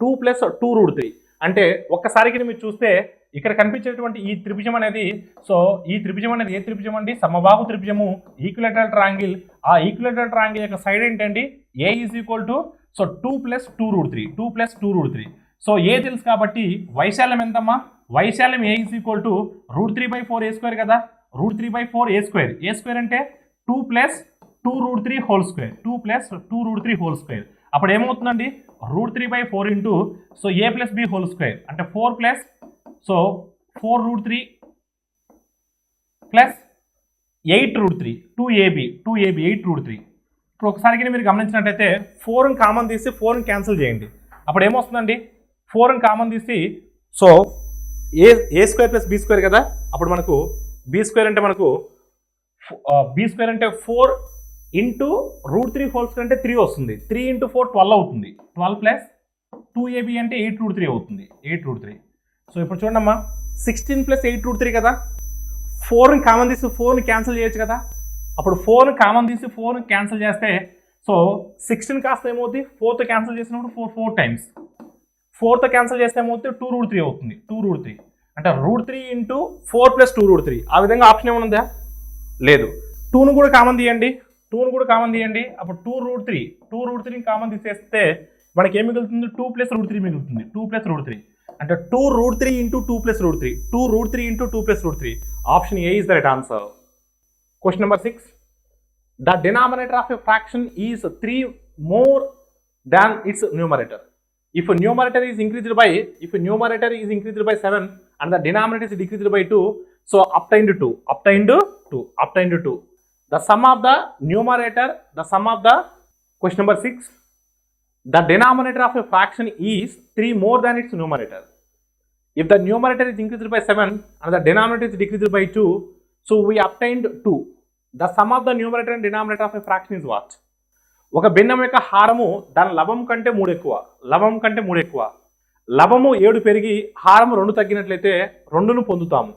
2 + 2√3 అంటే ఒక్కసారికి మీరు చూస్తే ఇక్కడ కనిపించేటువంటి ఈ త్రిభుజం అనేది, సో ఈ త్రిభుజం అనేది ఏ త్రిభుజం అండి? సమబాహు త్రిభుజము, ఈక్విలేటరల్ ట్రయాంగిల్. ఆ ఈక్విలేటరల్ ట్రయాంగిల్ యొక్క సైడ్ ఏంటండి? A is equal to so 2 + 2√3. So A తెలుసు కాబట్టి వైశాల్యం ఎంతమ్మా? వైశాల్యం ఏ ఈజ్ ఈక్వల్ టు √3/4 a² కదా. √3/4 a² అంటే 2 + 2√3² అప్పుడు ఏమవుతుందండి? √3/4 ఇంటూ సో a + b² అంటే 4 + సో 4√3 + 8√3 2ab 8√3. ఇప్పుడు ఒకసారికి మీరు గమనించినట్టయితే 4ని కామన్ తీసి 4ని క్యాన్సిల్ చేయండి. అప్పుడు ఏమొస్తుందండి? 4ని కామన్ తీసి సో a² + b² కదా. అప్పుడు మనకు b² అంటే మనకు b² అంటే 4 ఇంటూ √3² అంటే 3 వస్తుంది. 3 × 4 12 అవుతుంది. 12 + 2ab అంటే 8√3 అవుతుంది. 8√3. సో ఇప్పుడు చూడమ్మా 16 + 8√3 కదా. 4ని కామన్ తీసి 4ని క్యాన్సిల్ చేయొచ్చు కదా. అప్పుడు 4ని కామన్ తీసి 4ని క్యాన్సిల్ చేస్తే సో 16 కాస్త ఏమవుతుంది? 4తో క్యాన్సిల్ చేసినప్పుడు 4 టైమ్స్. 4తో క్యాన్సిల్ చేస్తే ఏమవుతుంది? 2√3 అవుతుంది. 2√3 అంటే √3 × 4 + 2√3. ఆ విధంగా ఆప్షన్ ఏమైనా ఉందా? లేదు. 2ను కూడా కామన్ తీయండి. అప్పుడు 2√3ని కామన్ తీసేస్తే మనకి ఏం మిగులుతుంది? 2 + √3 మిగులుతుంది. 2 + √3 అంటే 2√3 × 2 + √3. 2√3 × 2 + √3. Option A is the right answer. Question number 6. The denominator of a fraction is 3 more than its numerator. If numerator is increased by 7 and the denominator is decreased by 2, so obtained 2. The sum of the numerator, question number 6. the denominator of a fraction is 3 more than its numerator. If the numerator is increased by 7 and the denominator is decreased by 2, so we obtained 2. The sum of the numerator and denominator of a fraction is what? ఒక భిన్నం యొక్క హారము దాని లవం కంటే 3 ఎక్కువ, లవం కంటే 3 ఎక్కువ, లవము 7 పెరిగి హారము 2 తగ్గినట్లయితే 2ను పొందుతాము.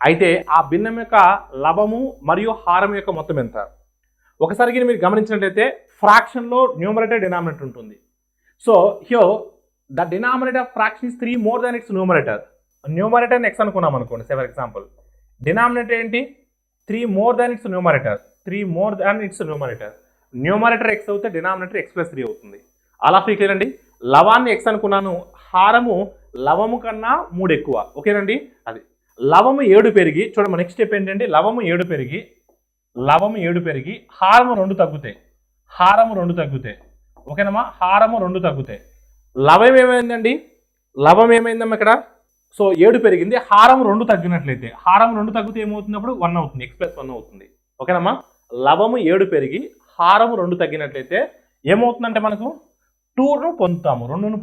అయితే ఆ భిన్నం యొక్క లవము మరియు హారం యొక్క మొత్తం ఎంత? ఒకసారి మీరు గమనించినట్లయితే ఫ్రాక్షన్లో న్యూమరేటర్ డినామినేటర్ ఉంటుంది. So here the denominator of fraction is 3 more than it's numerator. Numerator X అనుకున్నాం అనుకోండి ఫర్ ఎగ్జాంపుల్. డినామినేటర్ ఏంటి? 3 more than it's numerator. 3 more than it's numerator. Numerator X అవుతే డినామినేటర్ ఎక్స్ ప్లస్ 3 అవుతుంది. అలా feel అండి. లవాన్ని X అనుకున్నాను, హారము లవము కన్నా 3 ఎక్కువ. ఓకేనండి. అది లవము 7 పెరిగి చూడమ్మా నెక్స్ట్ స్టెప్ ఏంటంటే లవము 7 పెరిగి హారము 2 తగ్గుతాయి. హారము 2 తగ్గుతాయి. ఓకేనమ్మా, హారము 2 తగ్గుతాయి. లవం ఏమైందండి? లవం ఏమైందమ్మా ఇక్కడ? సో 7 పెరిగింది, హారం 2 తగ్గినట్లయితే హారం 2 తగ్గితే ఏమవుతున్నప్పుడు 1 అవుతుంది, ఎక్స్ ప్లస్ 1 అవుతుంది. ఓకేనమ్మా, లవము 7 పెరిగి హారము 2 తగ్గినట్లయితే ఏమవుతుందంటే మనకు 2ను పొందుతాము, 2ను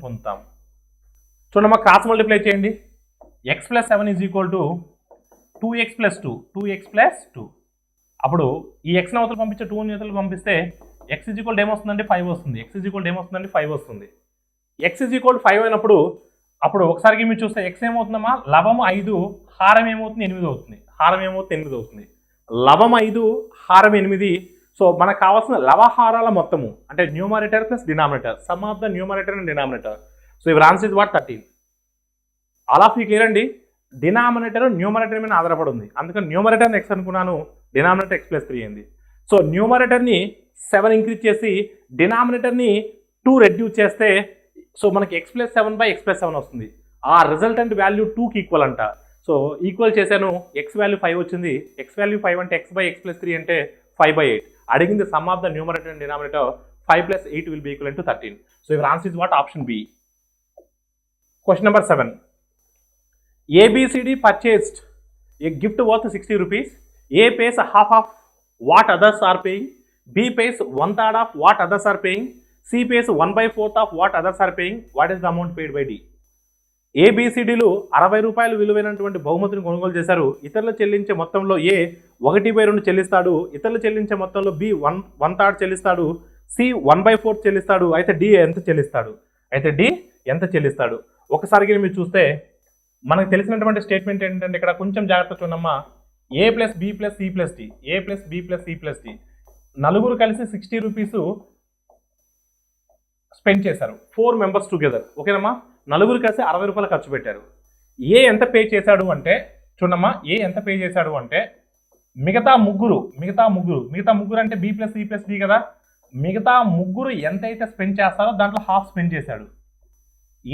పొందుతాము. చూడమ్మా, క్రాస్ మల్టిప్లై చేయండి. x plus 7 is equal to 2x plus 2. అప్పుడు ఈ x అవతలు పంపించే 2 అవతలు పంపిస్తే x ఈజ్ ఈక్వల్ ఏమొస్తుందంటే 5 వస్తుంది. x ఈజ్ ఈక్వల్ 5 అయినప్పుడు అప్పుడు ఒకసారికి మీరు చూస్తే x ఏమవుతుందమ్మా? లవము 5, హారం ఏమవుతుంది? 8 అవుతుంది. లవం 5, హారం 8. సో మనకు కావాల్సిన లవహారాల మొత్తము అంటే numerator plus denominator, some of the numerator and denominator. So ఇవి ఆన్సర్ ఇస్ వాట్ 13. అలా ఫీ క్లియర్ అండి. డినామినేటర్ న్యూమరేటర్ మీద ఆధారపడి ఉంది, అందుకని న్యూమరేటర్ని ఎక్స్ అనుకున్నాను, డినామినేటర్ ఎక్స్ ప్లస్ 3 అయింది. సో న్యూమరేటర్ని 7 ఇంక్రీజ్ చేసి డినామినేటర్ని 2 రెడ్యూస్ చేస్తే సో మనకి x plus 7 by x plus 7 వస్తుంది. ఆ రిజల్టెంట్ వాల్యూ 2కి ఈక్వల్ అంట. సో ఈక్వల్ చేశాను, x వాల్యూ 5 వచ్చింది. x వాల్యూ 5 అంటే x బై x ప్లస్ 3 అంటే 5/8. అడిగింది sum of the numerator and denominator. 5 plus 8 will be equal to 13. So your answer is what? Option B. Question number 7. ABCD purchased a gift worth 60 rupees. A pays half of what others are paying. B pays 1/3 of what others are paying. C pays 1/4 of what others are paying. What is the amount paid by D? ABCDలు 60 రూపాయలు విలువైనటువంటి బహుమతిని కొనుగోలు చేశారు. ఇతరులు చెల్లించే మొత్తంలో A 1/2 చెల్లిస్తాడు. ఇతరులు చెల్లించే మొత్తంలో B 1/3 చెల్లిస్తాడు. C 1/4 చెల్లిస్తాడు. అయితే D ఎంత చెల్లిస్తాడు? ఒకసారికి మీరు చూస్తే మనకు తెలిసినటువంటి స్టేట్మెంట్ ఏంటంటే ఇక్కడ కొంచెం జాగ్రత్త చూడమ్మా. A plus B plus C plus D, A plus B plus C plus D నలుగురు కలిసి 60 రూపీస్ స్పెండ్ చేశారు. 4 మెంబర్స్ టుగెదర్. ఓకేనమ్మా, నలుగురు కలిసి 60 రూపాయలు ఖర్చు పెట్టారు. ఏ ఎంత పే చేశాడు అంటే చూడమ్మా, ఏ ఎంత పే చేశాడు అంటే మిగతా ముగ్గురు అంటే B plus C plus D కదా, మిగతా ముగ్గురు ఎంతైతే స్పెండ్ చేస్తారో దాంట్లో హాఫ్ స్పెండ్ చేశాడు.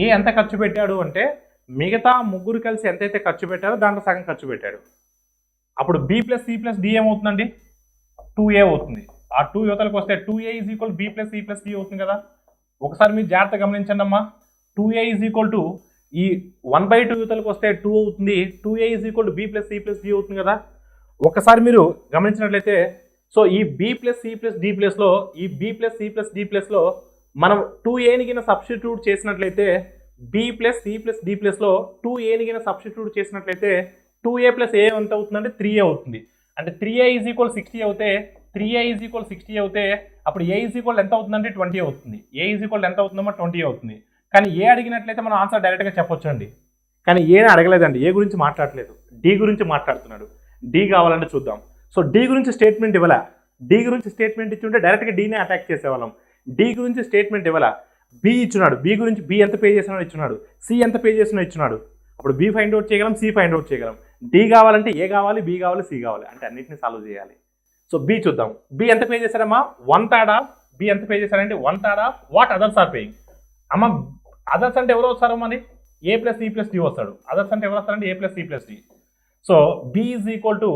ఏ ఎంత ఖర్చు పెట్టాడు అంటే మిగతా ముగ్గురు కలిసి ఎంతైతే ఖర్చు పెట్టారో దాంట్లో సగం ఖర్చు పెట్టాడు. అప్పుడు B plus C plus D ఏమవుతుందండి? 2A అవుతుంది. ఆ 2 యువతలకు వస్తే 2A is equal B plus C plus D అవుతుంది కదా. ఒకసారి మీరు జాగ్రత్త గమనించండి అమ్మా. 2A ఈజ్ ఈక్వల్ టు ఈ 1/2 యువతలకు వస్తే 2 అవుతుంది. 2A is equal to B plus C plus D అవుతుంది కదా. ఒకసారి మీరు గమనించినట్లయితే సో ఈ B plus C plus D ప్లస్లో ఈ B plus C plus D ప్లస్లో మనం 2Aని కింద సబ్స్టిట్యూట్ చేసినట్లయితే B plus C plus D ప్లస్లో 2Aని కింద సబ్స్టిట్యూట్ చేసినట్లయితే 2A ప్లస్ A ఎంత అవుతుందంటే 3A అవుతుంది. అంటే 3A ఈజ్ ఈక్వల్ 60 అవుతే 3A ఈజ్ ఈక్వల్ 60 అవుతే అప్పుడు A ఈజ్ ఈక్వల్ ఎంత అవుతుందంటే 20 అవుతుంది. A ఈజ్ ఈక్వల్ ఎంత అవుతుందమ్మా? 20 అవుతుంది. కానీ ఏ అడిగినట్లయితే మనం ఆన్సర్ డైరెక్ట్గా చెప్పొచ్చు అండి. కానీ ఏని అడగలేదండి, ఏ గురించి మాట్లాడలేదు, డి గురించి మాట్లాడుతున్నాడు. డి కావాలంటే చూద్దాం. సో డి గురించి స్టేట్మెంట్ ఇవ్వాల. డి గురించి స్టేట్మెంట్ ఇచ్చుంటే డైరెక్ట్గా డీనే అటాక్ చేసేవాళ్ళం. డి గురించి స్టేట్మెంట్ ఇవ్వాల. బి ఇచ్చున్నాడు, బి గురించి బి ఎంత పే చేసినాడో ఇచ్చున్నాడు, సి ఎంత పే చేసినా ఇచ్చున్నాడు. అప్పుడు బి ఫైండ్ అవుట్ చేయగలం, సి ఫైండ్ అవుట్ చేయగలం. డి కావాలంటే ఏ కావాలి, బి కావాలి, సి కావాలి, అంటే అన్నింటినీ సాల్వ్ చేయాలి. సో బి చూద్దాం. బి ఎంత పే చేశారమ్మా? 1/3 ఆఫ్. బి ఎంత పే చేశారంటే 1/3 of what others are paying. అమ్మ అదర్స్ అంటే ఎవరు వస్తారు మరి? A plus C plus D వస్తాడు. అదర్స్ అంటే ఎవరు వస్తారంటే A plus C plus D. So B is equal to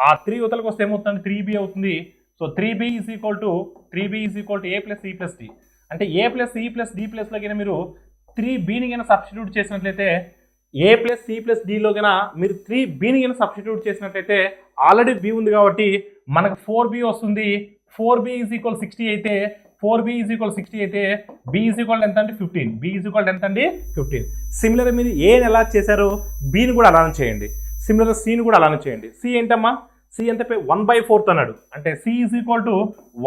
ఆ 3 యువతలకు వస్తే ఏమవుతుందంటే 3B అవుతుంది. So 3B is equal to A plus C plus D. అంటే A plus C plus D ప్లస్లో కన్నా మీరు 3Bని కన్నా సబ్స్టిట్యూట్ చేసినట్లయితే ఏ ప్లస్ సి ప్లస్ డిలో కన్నా మీరు 3Bని కన్నా సబ్స్టిట్యూట్ చేసినట్లయితే ఆల్రెడీ బి ఉంది కాబట్టి మనకు 4B వస్తుంది. 4B ఈజ్ ఈక్వల్ 60 అయితే 4b ఈజ్ ఈక్వల్ 60 అయితే b ఈజ్ ఈక్వల్ ఎంత అండి 15, b ఈజ్ ఈక్వల్ ఎంత అండి 15. సిమిలర్ మీరు ఏని ఎలా చేశారో బీని కూడా అలానే చేయండి, సిమిలర్ సిని కూడా అలానే చేయండి. సి ఏంటమ్మా, సి ఎంత పే 1/4 అన్నాడు అంటే C is equal to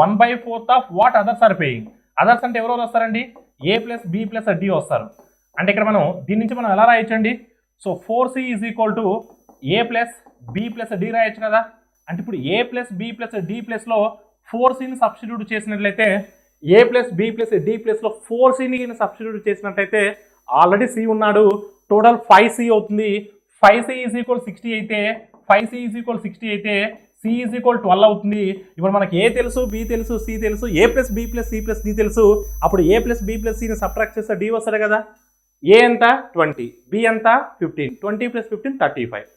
1/4 of what others are paying. Others అంటే ఎవరెవరు వస్తారండి, a plus b plus d వస్తారు. అంటే ఇక్కడ మనం దీని నుంచి మనం ఎలా రాయొచ్చండి, so 4c is equal to a plus b plus d రాయొచ్చు కదా. అంటే ఇప్పుడు a plus b plus d ప్లస్లో 4cని సబ్స్టిట్యూట్ చేసినట్లయితే a plus b plus d ప్లస్లో 4cని సబ్స్టిట్యూట్ చేసినట్లయితే ఆల్రెడీ c ఉన్నాడు, టోటల్ 5c అవుతుంది. 5c ఈజ్ ఈక్వల్ 60 అయితే 5c ఈజ్ ఈక్వల్ 60 అయితే c ఈజ్ ఈక్వల్ 12 అవుతుంది. ఇప్పుడు మనకి a తెలుసు, b తెలుసు, c తెలుసు, a plus b plus c plus d తెలుసు. అప్పుడు a ప్లస్ b ప్లస్ cని సబ్ట్రాక్ట్ చేస్తే d వస్తుంది కదా. a ఎంత 20, b ఎంత 15, 20 ప్లస్ 15 35,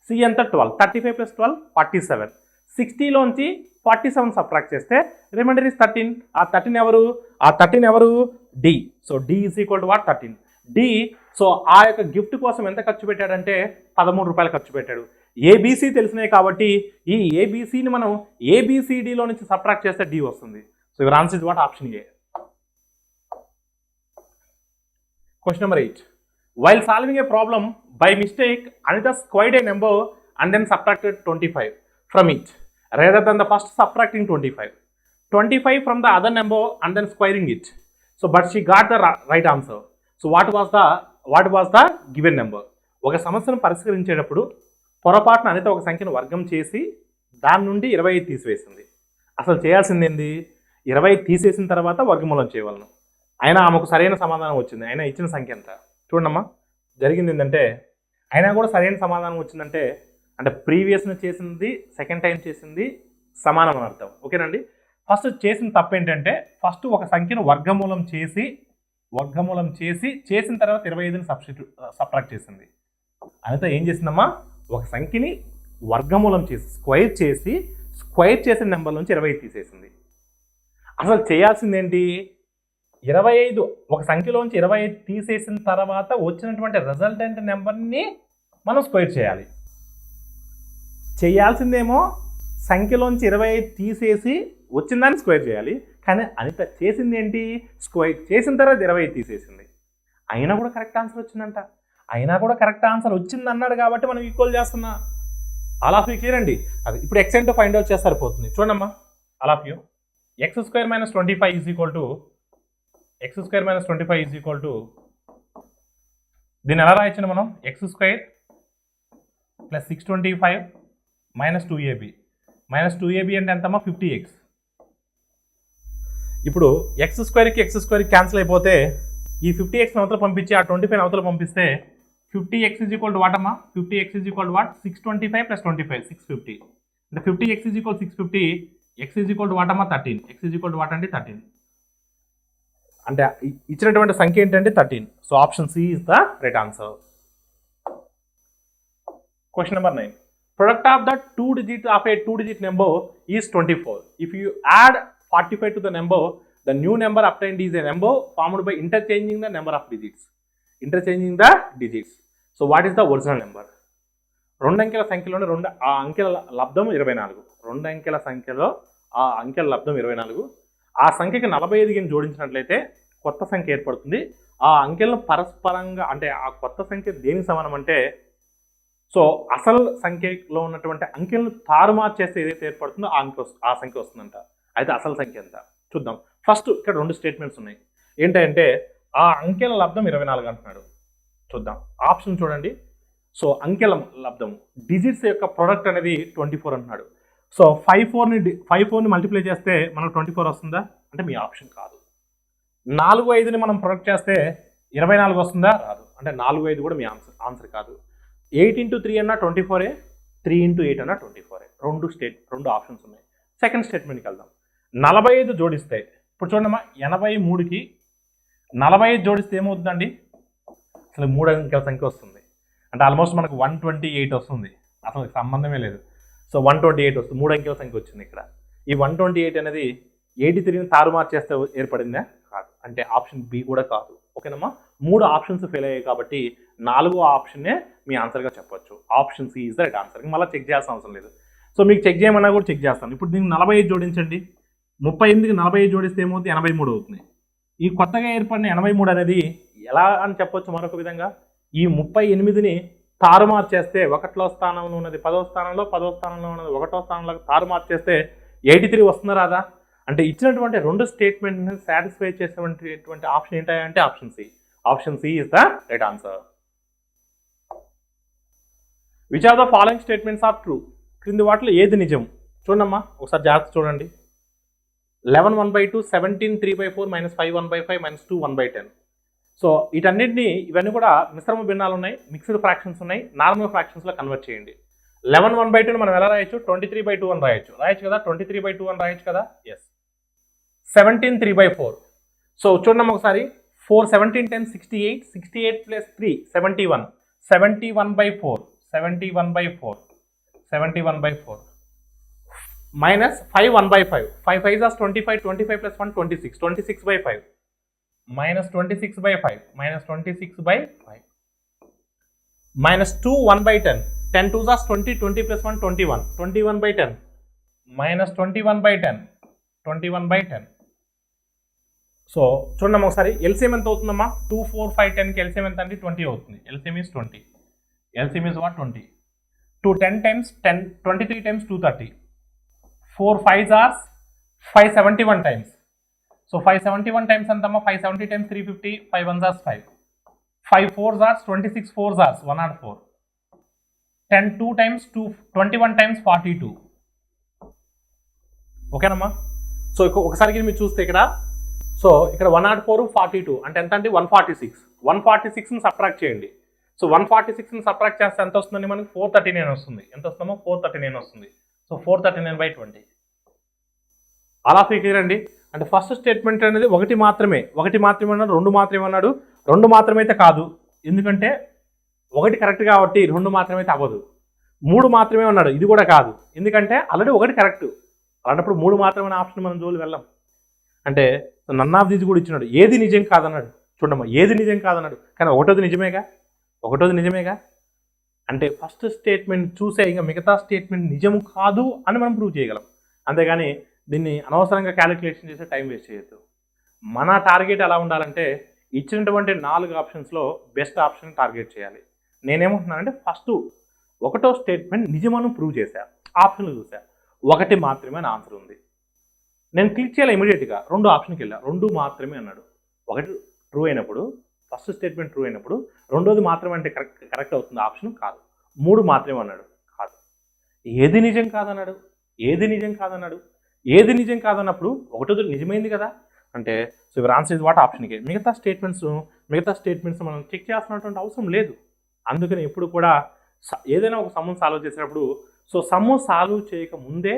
c ఎంత 12, 35 ప్లస్ 12 47. 60లోంచి 47 సబ్ట్రాక్ట్ చేస్తే రిమైండర్ ఇస్ 13. ఆ 13 ఎవరు d. So d is equal to what 13. d so ఆ యొక్క గిఫ్ట్ కోసం ఎంత ఖర్చు పెట్టాడంటే 13 రూపాయలు ఖర్చు పెట్టాడు. ఏబిసి తెలిసినాయి కాబట్టి ఈ ఏబిసిని మనం ఏబిసిడిలో నుంచి సబ్ట్రాక్ట్ చేస్తే d వస్తుంది. So your answer is what option A. Question number 8. While solving a problem, by mistake, Anita squared a number and then subtracted 25 from it, rather than the first subtracting 25 from the other number and then squaring it. So, but she got the right answer. So, what was the given number? ఒక సమస్యను పరిష్కరించేటప్పుడు పొరపాటున అనిత ఒక సంఖ్యను వర్గం చేసి దాని నుండి 25 తీసివేసింది. అసలు చేయాల్సింది ఏంది, 20 తీసేసిన తర్వాత వర్గమూలం చేయవలను. అయినా ఆమెకు సరైన సమాధానం వచ్చింది. అయినా ఇచ్చిన సంఖ్య ఎంత చూడమ్మా. జరిగింది ఏంటంటే అయినా కూడా సరైన సమాధానం వచ్చిందంటే అంటే ప్రీవియస్ని చేసింది సెకండ్ టైం చేసింది సమానం అని అర్థం. ఓకేనండి. ఫస్ట్ చేసిన తప్పు ఏంటంటే ఫస్ట్ ఒక సంఖ్యను వర్గమూలం చేసి చేసిన తర్వాత 25ని సబ్ట్రాక్ట్ చేసింది. అనిత ఏం చేసిందమ్మా, ఒక సంఖ్యని వర్గమూలం చేసి స్క్వైర్ చేసిన నెంబర్ నుంచి 25 తీసేసింది. అసలు చేయాల్సింది ఏంటి, 25 ఒక సంఖ్యలోంచి 25 తీసేసిన తర్వాత వచ్చినటువంటి రిజల్టెంట్ నెంబర్ని మనం స్క్వేర్ చేయాలి. చేయాల్సిందేమో సంఖ్యలోంచి 25 తీసేసి వచ్చిందాన్ని స్క్వేర్ చేయాలి. కానీ అనిత చేసింది ఏంటి, స్క్వేర్ చేసిన తర్వాత 25 తీసేసింది. అయినా కూడా కరెక్ట్ ఆన్సర్ వచ్చిందంట. అయినా కూడా కరెక్ట్ ఆన్సర్ వచ్చింది అన్నాడు కాబట్టి మనం ఈక్వల్ చేస్తున్నా. ఆల్ ఆఫ్ యూ క్లియర్ అండి. అది ఇప్పుడు ఎక్స్ ఏంటో ఫైండ్ అవుట్ చేస్తే సరిపోతుంది. చూడమ్మా, all of you x² - 25 is equal to x² - 25 is equal to దీన్ని ఎలా రాయొచ్చు మనం, x² + 625 - 2ab. -2ab అంటే ఎంతమ్మా 50x. ఇప్పుడు x² కి క్యాన్సిల్ అయిపోతే ఈ 50x అవతల పంపించి ఆ 25 అవతల పంపిస్తే 50x is equal to what అమ్మా, 50x is equal to what 625 + 25 650. అంటే 50x is equal 650, x is equal to what అమ్మా 13, x is equal to what అంటే 13. అంటే ఇచ్చినటువంటి సంఖ్య ఏంటంటే 13. So option C is the right answer. Question number 9. Product of the 2 digit of a 2 digit number is 24. If you add 45 to the number, the new number obtained is a number formed by interchanging the number of digits. So what is the original number? రెండు అంకెల సంఖ్యలోనే ఆ అంకెల లబ్ధం 24. రెండు అంకెల సంఖ్యలో ఆ అంకెల లబ్ధం 24. ఆ సంఖ్యకి 45 జోడించినట్లయితే కొత్త సంఖ్య ఏర్పడుతుంది. ఆ అంకెలను పరస్పరంగా అంటే ఆ కొత్త సంఖ్య దేనికి సమానం అంటే, సో అసలు సంఖ్యలో ఉన్నటువంటి అంకెలను తారుమారు చేస్తే ఏదైతే ఏర్పడుతుందో ఆ సంఖ్య వస్తుందంట. అయితే అసలు సంఖ్య ఎంత చూద్దాం. ఫస్ట్ ఇక్కడ 2 స్టేట్మెంట్స్ ఉన్నాయి. ఏంటంటే ఆ అంకెల లబ్ధం 24 అంటున్నాడు. చూద్దాం ఆప్షన్ చూడండి. సో అంకెల లబ్ధం డిజిట్స్ యొక్క ప్రొడక్ట్ అనేది 24 అంటున్నాడు. సో 54ని మల్టిప్లై చేస్తే మనకు 24 వస్తుందా అంటే మీ ఆప్షన్ కాదు. 4 5ని మనం ప్రొడక్ట్ చేస్తే 24 వస్తుందా రాదు. అంటే 4 5 కూడా మీ ఆన్సర్ కాదు. 8 × 3 అన్నా 24, 3 × 8 అన్నా 24. రెండు ఆప్షన్స్ ఉన్నాయి. సెకండ్ స్టేట్మెంట్కి వెళ్దాం. 45 జోడిస్తే ఇప్పుడు చూడమ్మా 83కి 45 జోడిస్తే ఏమవుతుందండి, అసలు 3 అంకెల సంఖ్య వస్తుంది. అంటే ఆల్మోస్ట్ మనకు 128 వస్తుంది. అసలు సంబంధమే లేదు. సో 128 వస్తుంది, 3 అంకెల సంఖ్య వచ్చింది ఇక్కడ. ఈ 128 అనేది 83ని తారుమారు చేస్తే ఏర్పడిందా కాదు. అంటే ఆప్షన్ బి కూడా కాదు. ఓకేనమ్మా, 3 ఆప్షన్స్ ఫెయిల్ అయ్యాయి కాబట్టి 4వ ఆప్షన్నే మీ ఆన్సర్గా చెప్పొచ్చు. Option C is the right answer. మళ్ళీ చెక్ చేయాల్సిన అవసరం లేదు. సో మీకు చెక్ చేయమన్నా కూడా చెక్ చేస్తాను. ఇప్పుడు దీనికి 45 జోడించండి. 38కి 40 జోడిస్తే ఏమవుతుంది 83 అవుతుంది. ఈ కొత్తగా ఏర్పడిన 83 అనేది ఎలా అని చెప్పొచ్చు మరొక విధంగా, ఈ 38ని తారుమారు చేస్తే 1వ స్థానంలో ఉన్నది 10వ స్థానంలో, 10వ స్థానంలో ఉన్నది 1వ స్థానంలో తారుమారు చేస్తే 83 వస్తుందా రాదా? అంటే ఇచ్చినటువంటి రెండు స్టేట్మెంట్ని సాటిస్ఫై చేసేటువంటి ఆప్షన్ ఏంటంటే option C. Option C is the right answer. Which are the following statements are true? క్రింది వాటిలో ఏది నిజం? చూడమ్మా ఒకసారి జాగ్రత్త చూడండి. 11 1/2, 17 3/4, -5 1/5, -2 1/10. సో వీటన్నిటిని ఇవన్నీ కూడా మిశ్రమ భిన్నాలు ఉన్నాయి, మిక్స్డ్ ఫ్రాక్షన్స్ ఉన్నాయి, నార్మల్ ఫ్రాక్షన్స్లో కన్వర్ట్ చేయండి. 11 1/2 మనం ఎలా రాయొచ్చు? 23/2 అని రాయొచ్చు కదా, 23/2 అని రాయొచ్చు కదా. ఎస్. 17 3/4. సో చూడండి ఒకసారి, 4 17 10 68, 68 + 3 71, 71/4, 71/4, 71/4. -5 1/5, 5 5s are 25, 25 + 1 26, 26/5, -26/5, -26/5, -2 1/10, 10 2s are 20, 20 + 1 21, 21/10, -21/10, 21/10. So చూడండి ఒకసారి, ఎల్సిఎం ఎంత అవుతుందమ్మా? 2 4 5 10కి ఎల్సిఎం ఎంత అండి? 20 అవుతుంది. LCM is 20. LCM is what? 20. 2 10 times 10, 23 times 230. 4 5s are 571 times. So 571 times antama, 570 times 350, 5 1s are 5. 5 4s are 26 4s are 104. 10 2 times 2, 21 times 42. ఓకేనమ్మా? సో ఒకసారి మీరు చూస్తే ఇక్కడ, సో ఇక్కడ 104 42 అంటే ఎంత అండి? 146. 146ని సబ్ట్రాక్ట్ చేయండి. సో 146ని సబ్ట్రాక్ట్ చేస్తే ఎంత వస్తుందండి మనకి? 439 వస్తుంది. ఎంత వస్తుందో? 439 వస్తుంది. సో 439/20. అలా ఫిగర్ అండి. అంటే ఫస్ట్ స్టేట్మెంట్ అనేది ఒకటి మాత్రమే అన్నాడు, రెండు మాత్రమే అన్నాడు. రెండు మాత్రమే అయితే కాదు, ఎందుకంటే ఒకటి కరెక్ట్ కాబట్టి రెండు మాత్రమే అయితే అవ్వదు. 3 మాత్రమే అన్నాడు, ఇది కూడా కాదు, ఎందుకంటే ఆల్రెడీ ఒకటి కరెక్ట్. అలాంటప్పుడు 3 మాత్రమే ఆప్షన్ మనం జోలు వెళ్ళాం. అంటే నన్ ఆఫ్ దీస్ కూడా ఇచ్చినాడు. ఏది నిజం కాదన్నాడు. చూడమ్మా, ఏది నిజం కాదన్నాడు, కానీ ఒకటోది నిజమేగా. అంటే ఫస్ట్ స్టేట్మెంట్ చూసే ఇంకా మిగతా స్టేట్మెంట్ నిజం కాదు అని మనం ప్రూవ్ చేయగలం. అంతేగాని దీన్ని అనవసరంగా క్యాలిక్యులేషన్ చేసే టైం వేస్ట్ చేయొద్దు. మన టార్గెట్ ఎలా ఉండాలంటే ఇచ్చినటువంటి 4 ఆప్షన్స్లో బెస్ట్ ఆప్షన్ టార్గెట్ చేయాలి. నేనేమంటున్నానంటే ఫస్ట్ ఒకటో స్టేట్మెంట్ నిజమని ప్రూవ్ చేశా, ఆప్షన్లు చూసా, ఒకటి మాత్రమే నా ఆన్సర్ ఉంది. నేను క్లిక్ చేయాలి ఇమీడియట్గా, 2 ఆప్షన్కి వెళ్ళా, 2 మాత్రమే అన్నాడు. ఒకటి ట్రూ అయినప్పుడు, ఫస్ట్ స్టేట్మెంట్ ట్రూ అయినప్పుడు రెండోది మాత్రమే అంటే కరెక్ట్ అవుతుంది ఆప్షన్ కాదు. 3 మాత్రమే అన్నాడు, కాదు. ఏది నిజం కాదన్నప్పుడు ఒకటోది నిజమైంది కదా అంటే, so your answer is what? ఆప్షన్కి. మిగతా స్టేట్మెంట్స్ మనం చెక్ చేయాల్సినటువంటి అవసరం లేదు. అందుకని ఎప్పుడు కూడా ఏదైనా ఒక సమ్ము సాల్వ్ చేసినప్పుడు, సో సమ్ము సాల్వ్ చేయక ముందే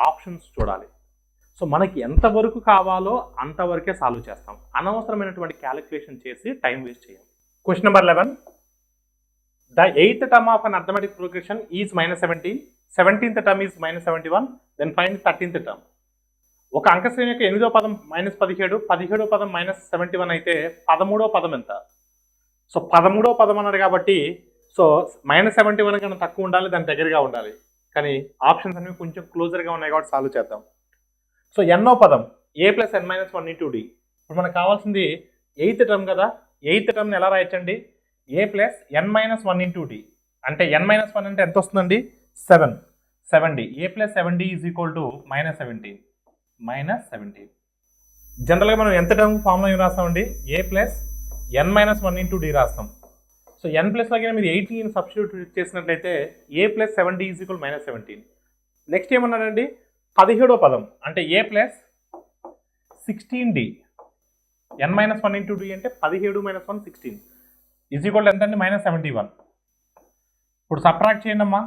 ఆప్షన్స్ చూడాలి. సో మనకి ఎంతవరకు కావాలో అంతవరకే సాల్వ్ చేస్తాం. అనవసరమైనటువంటి క్యాలిక్యులేషన్ చేసి టైం వేస్ట్ చేయం. Question number 11. The 8th term of an arithmetic progression is -17, 17th term is -71, then find 13th term. ఒక అంకశ్రేణి యొక్క 8వ పదం -17, 17వ పదం -71 అయితే 13వ పదం ఎంత? సో 13వ పదం అన్నాడు కాబట్టి, సో -71 కన్నా తక్కువ ఉండాలి, దాని దగ్గరగా ఉండాలి. కానీ ఆప్షన్స్ అనేవి కొంచెం క్లోజర్గా ఉన్నాయి కాబట్టి సాల్వ్ చేద్దాం. సో ఎన్నో పదం a + n - 1 × d. ఇప్పుడు మనకు కావాల్సింది 8th టర్మ్ కదా. 8th టర్మ్ని ఎలా రాయొచ్చండి? a + n - 1 × d. అంటే n - 1 అంటే ఎంత వస్తుందండి? 7d. a + 7d = -17. జనరల్గా మనం ఎంత టర్మ్ ఫార్ములా ఏం రాస్తామండి? a + n - 1 × d రాస్తాం. సో n ప్లస్ లాగా మీరు 8ని సబ్స్టిట్యూట్ చేసినట్లయితే a + 7d = -17. నెక్స్ట్ ఏమన్నాడండి? 17వ పదం అంటే a + 16d. n - 1 × d అంటే 17 - 1 16 = ఎంత అండి? -71. ఇప్పుడు సబ్ట్రాక్ట్ చేయండి అమ్మా.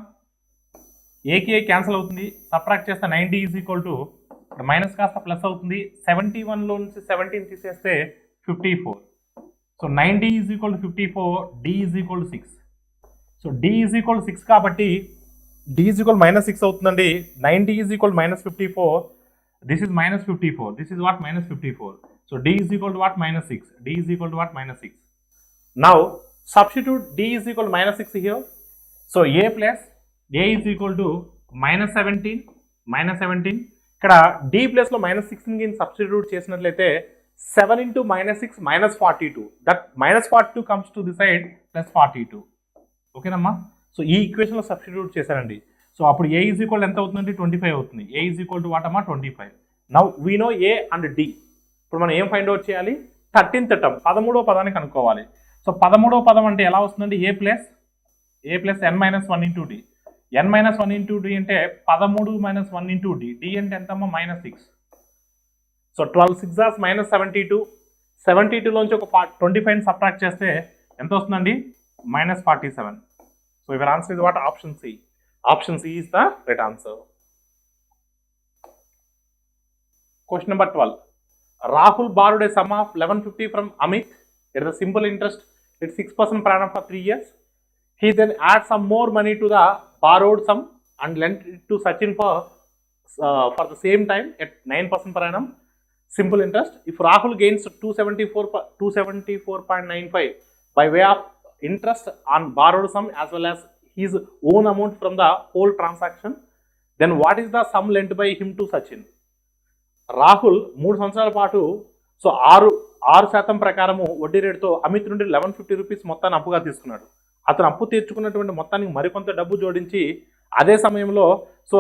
ఏకి ఏ క్యాన్సిల్ అవుతుంది, సబ్ట్రాక్ట్ చేస్తే 9d ఇప్పుడు మైనస్ కాస్త ప్లస్ అవుతుంది. 71లో నుంచి 17 తీసేస్తే 54. So 9d = 54, d = 6. So d = 6 కాబట్టి d = -6 అవుతుందండి. 9d = -54. This is -54. This is what? -54. So d = what? -6. D = what? -6. Now substitute d = -6 here. So a + a = -17, ఇక్కడ డి ప్లేస్లో -16 సబ్స్టిట్యూట్ చేసినట్లయితే 7 into -6 -42. That -42 comes to the side +42. ఓకేనమ్మా. So ఈ ఈక్వేషన్లో substitute చేశారండి. So అప్పుడు ఏ is equal ఎంత అవుతుందండి 25 అవుతుంది. A is equal to what అమ్మా 25. Now we know A and D. ఇప్పుడు మనం ఏం ఫైండ్ అవుట్ చేయాలి 13th టర్మ్ 13వ పదాన్ని కనుక్కోవాలి. సో 13వ పదం అంటే ఎలా వస్తుందండి ఏ plus n-1 into d. n-1 into d అంటే 13 - 1 into d. d అంటే ఎంతమ్మా -6. సో 12 6 -72. 72లోంచి ఒక 25 సబ్ట్రాక్ట్ చేస్తే ఎంత వస్తుందండి -47. So your answer is what option C. Option C is the right answer. Question number 12. Rahul borrowed a sum of 1150 from Amit at the simple interest at 6% per annum for 3 years. He then adds some more money to the borrowed sum and lent it to Sachin for the same time at 9% per annum simple interest. If Rahul gains 274.95 by way of interest on borrowed sum as well as his own amount from the whole transaction, then what is the sum lent by him to Sachin? Rahul 3 సంవత్సరాల పాటు so 6% ప్రకారము వడ్డీ రేటుతో అమిత్ నుండి 1150 rupees మొత్తాన్ని అప్పుగా తీసుకున్నాడు. అతను అప్పు తీర్చుకున్నటువంటి మొత్తానికి మరికొంత డబ్బు జోడించి అదే సమయంలో సో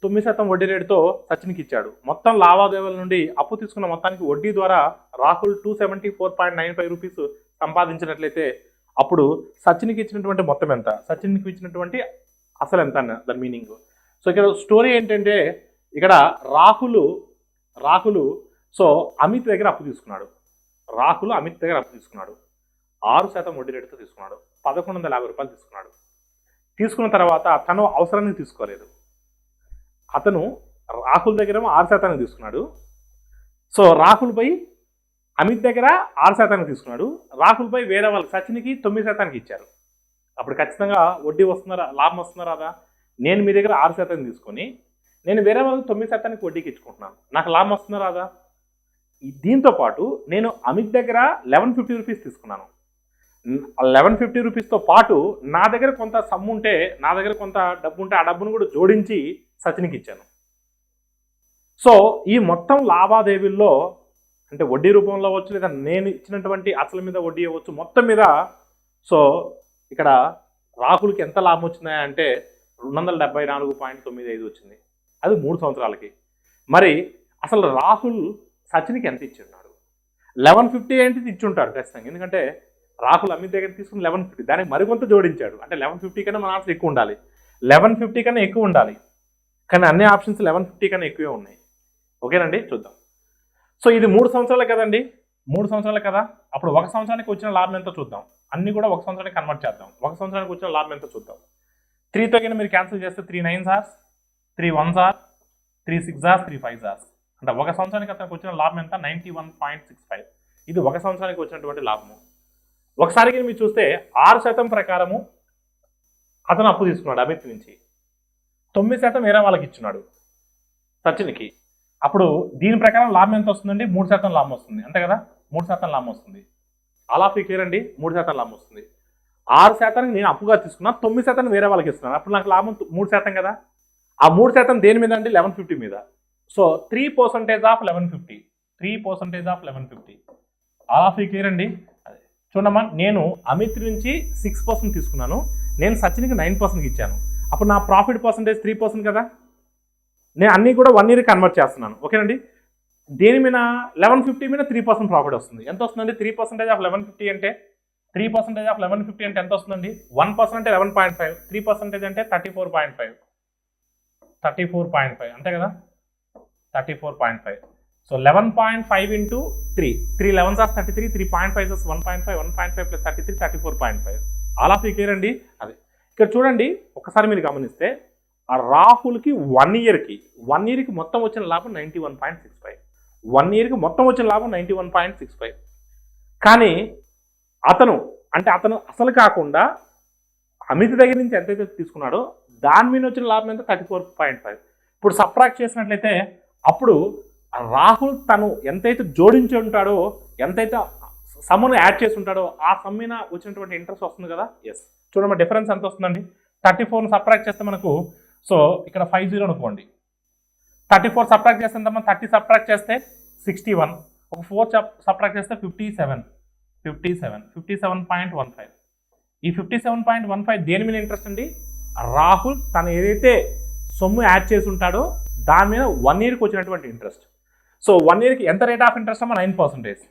9% వడ్డీ రేటుతో సచిన్కి ఇచ్చాడు. మొత్తం లావాదేవీల నుండి అప్పు తీసుకున్న మొత్తానికి వడ్డీ ద్వారా రాహుల్ 274.95 రూపీస్ సంపాదించినట్లయితే అప్పుడు సచిన్కి ఇచ్చినటువంటి మొత్తం ఎంత, సచిన్కి ఇచ్చినటువంటి అసలు ఎంత అన్న దాని మీనింగ్. సో ఇక్కడ స్టోరీ ఏంటంటే ఇక్కడ రాహుల్ సో అమిత్ దగ్గర అప్పు తీసుకున్నాడు. రాహుల్ అమిత్ దగ్గర అప్పు తీసుకున్నాడు. 6% వడ్డీ రేటుతో తీసుకున్నాడు. 1150 రూపాయలు తీసుకున్నాడు. తీసుకున్న తర్వాత తను అవసరానికి తీసుకోలేదు. అతను రాహుల్ దగ్గర 6% తీసుకున్నాడు. సో రాహుల్ పై అమిత్ దగ్గర 6% తీసుకున్నాడు. రాహుల్ పై వేరే వాళ్ళకి సచిన్కి 9% ఇచ్చారు. అప్పుడు ఖచ్చితంగా వడ్డీ వస్తున్నారా, లాభం వస్తున్నారా రాదా? నేను మీ దగ్గర 6% తీసుకొని నేను వేరే వాళ్ళకి 9% వడ్డీకి ఇచ్చుకుంటున్నాను, నాకు లాభం వస్తుందా రాదా? దీంతో పాటు నేను అమిత్ దగ్గర 1150 రూపీస్ తీసుకున్నాను. 1150 రూపీస్తో పాటు నా దగ్గర కొంత సమ్ ఉంటే, నా దగ్గర కొంత డబ్బు ఉంటే ఆ డబ్బును కూడా జోడించి సచిన్కి ఇచ్చాను. సో ఈ మొత్తం లావాదేవీల్లో అంటే వడ్డీ రూపంలో అవ్వచ్చు, లేదా నేను ఇచ్చినటువంటి అసలు మీద వడ్డీ అవ్వచ్చు, మొత్తం మీద సో ఇక్కడ రాహుల్కి ఎంత లాభం వచ్చిందా అంటే 274.95 వచ్చింది. అది 3 సంవత్సరాలకి. మరి అసలు రాహుల్ సచిన్కి ఎంత ఇచ్చున్నాడు? 1150 ఏంటి ఇచ్చుంటాడు ఖచ్చితంగా, ఎందుకంటే రాహుల్ అమిత్ దగ్గర తీసుకుని 1150, దానికి మరికొంత జోడించాడు. అంటే 1150 కన్నా మన ఆన్సర్ ఎక్కువ ఉండాలి, 1150 కన్నా ఎక్కువ ఉండాలి. కానీ అన్ని ఆప్షన్స్ 1150 కన్నా ఎక్కువే ఉన్నాయి. ఓకేనండి, చూద్దాం. సో ఇది 3 సంవత్సరాలు కదండి, 3 సంవత్సరాలు కదా. అప్పుడు 1 సంవత్సరానికి వచ్చిన లాభం ఎంతో చూద్దాం. అన్ని కూడా 1 సంవత్సరానికి కన్వర్ట్ చేద్దాం. 1 సంవత్సరానికి వచ్చిన లాభం ఎంతో చూద్దాం. 3తో కింద మీరు క్యాన్సిల్ చేస్తే 3 9s are 3 1s are 3 6s are 3 5s are. అంటే 1 సంవత్సరానికి అతనికి వచ్చిన లాభం ఎంత 91.65. ఇది 1 సంవత్సరానికి వచ్చినటువంటి లాభము. ఒకసారికి మీరు చూస్తే 6% ప్రకారము అతను అప్పు తీసుకున్నాడు అమిత్ నుంచి, 9% వేరే వాళ్ళకి ఇచ్చున్నాడు సచిన్కి. అప్పుడు దీని ప్రకారం లాభం ఎంత వస్తుందండి? 3% లాభం వస్తుంది, అంతే కదా. 3% లాభం వస్తుంది. ఆల్ ఆఫ్ యూ క్లియర్ అండి. 3% లాభం వస్తుంది. 6% నేను అప్పుగా తీసుకున్నా, 9% వేరే వాళ్ళకి ఇస్తున్నాను. అప్పుడు నాకు లాభం 3% కదా. ఆ 3% దేని మీద అండి? 1150 మీద. So 3% of 1150, 3% of 1150. All of you clear అండి. చూడమ్మా, నేను అమిత్ నుంచి 6% తీసుకున్నాను, నేను సచిన్కి 9% ఇచ్చాను. అప్పుడు నా ప్రాఫిట్ పర్సంటేజ్ 3% కదా. నేను అన్నీ కూడా 1 year కన్వర్ట్ చేస్తున్నాను. ఓకేనండి. దేని మీద 1150 మీద 3% ప్రాఫిట్ వస్తుంది. ఎంత వస్తుందండి? 3% ఆఫ్ 1150 అంటే 3% ఆఫ్ 1150 అంటే ఎంత వస్తుందండి? 1% అంటే 11.5, 3% అంటే 34.5, 34.5 అంతే కదా, 34.5. So 11.5 into 3, 3 11s are 33, 3.5 is 1.5, 1.5 plus 33, 34.5. All of you clear అండి. అదే ఇక్కడ చూడండి, ఒకసారి మీరు గమనిస్తే ఆ రాహుల్కి 1 yearకి మొత్తం వచ్చిన లాభం 91.65, 1 yearకి మొత్తం వచ్చిన లాభం 91.65. కానీ అతను అసలు కాకుండా అమిత్ దగ్గర నుంచి ఎంతైతే తీసుకున్నాడో దాని మీద వచ్చిన లాభం ఎంత 34.5. ఇప్పుడు సబ్ట్రాక్ట్ చేసినట్లయితే అప్పుడు రాహుల్ తను ఎంతైతే జోడించి ఉంటాడో, ఎంతైతే సమ్మును యాడ్ చేసి ఉంటాడో ఆ సమ్మిన వచ్చినటువంటి ఇంట్రెస్ట్ వస్తుంది కదా. ఎస్, చూడమ్మా డిఫరెన్స్ ఎంత వస్తుందండి? 34ను సబ్ట్రాక్ట్ చేస్తే మనకు, సో ఇక్కడ 50 అనుకోండి, 34 సబ్ట్రాక్ట్ చేస్తే ఎంతమ్మా 30 సబ్ట్రాక్ట్ చేస్తే 61, ఒక 4 సబ్ట్రాక్ట్ చేస్తే 57.15. ఈ 57.15 దేని మీద ఇంట్రెస్ట్ అండి? రాహుల్ తను ఏదైతే సొమ్ము యాడ్ చేసి ఉంటాడో దాని మీద 1 ఇయర్కి వచ్చినటువంటి ఇంట్రెస్ట్. సో 1 ఇయర్కి ఎంత రేట్ ఆఫ్ ఇంట్రెస్ట్ అమ్మా? 9%.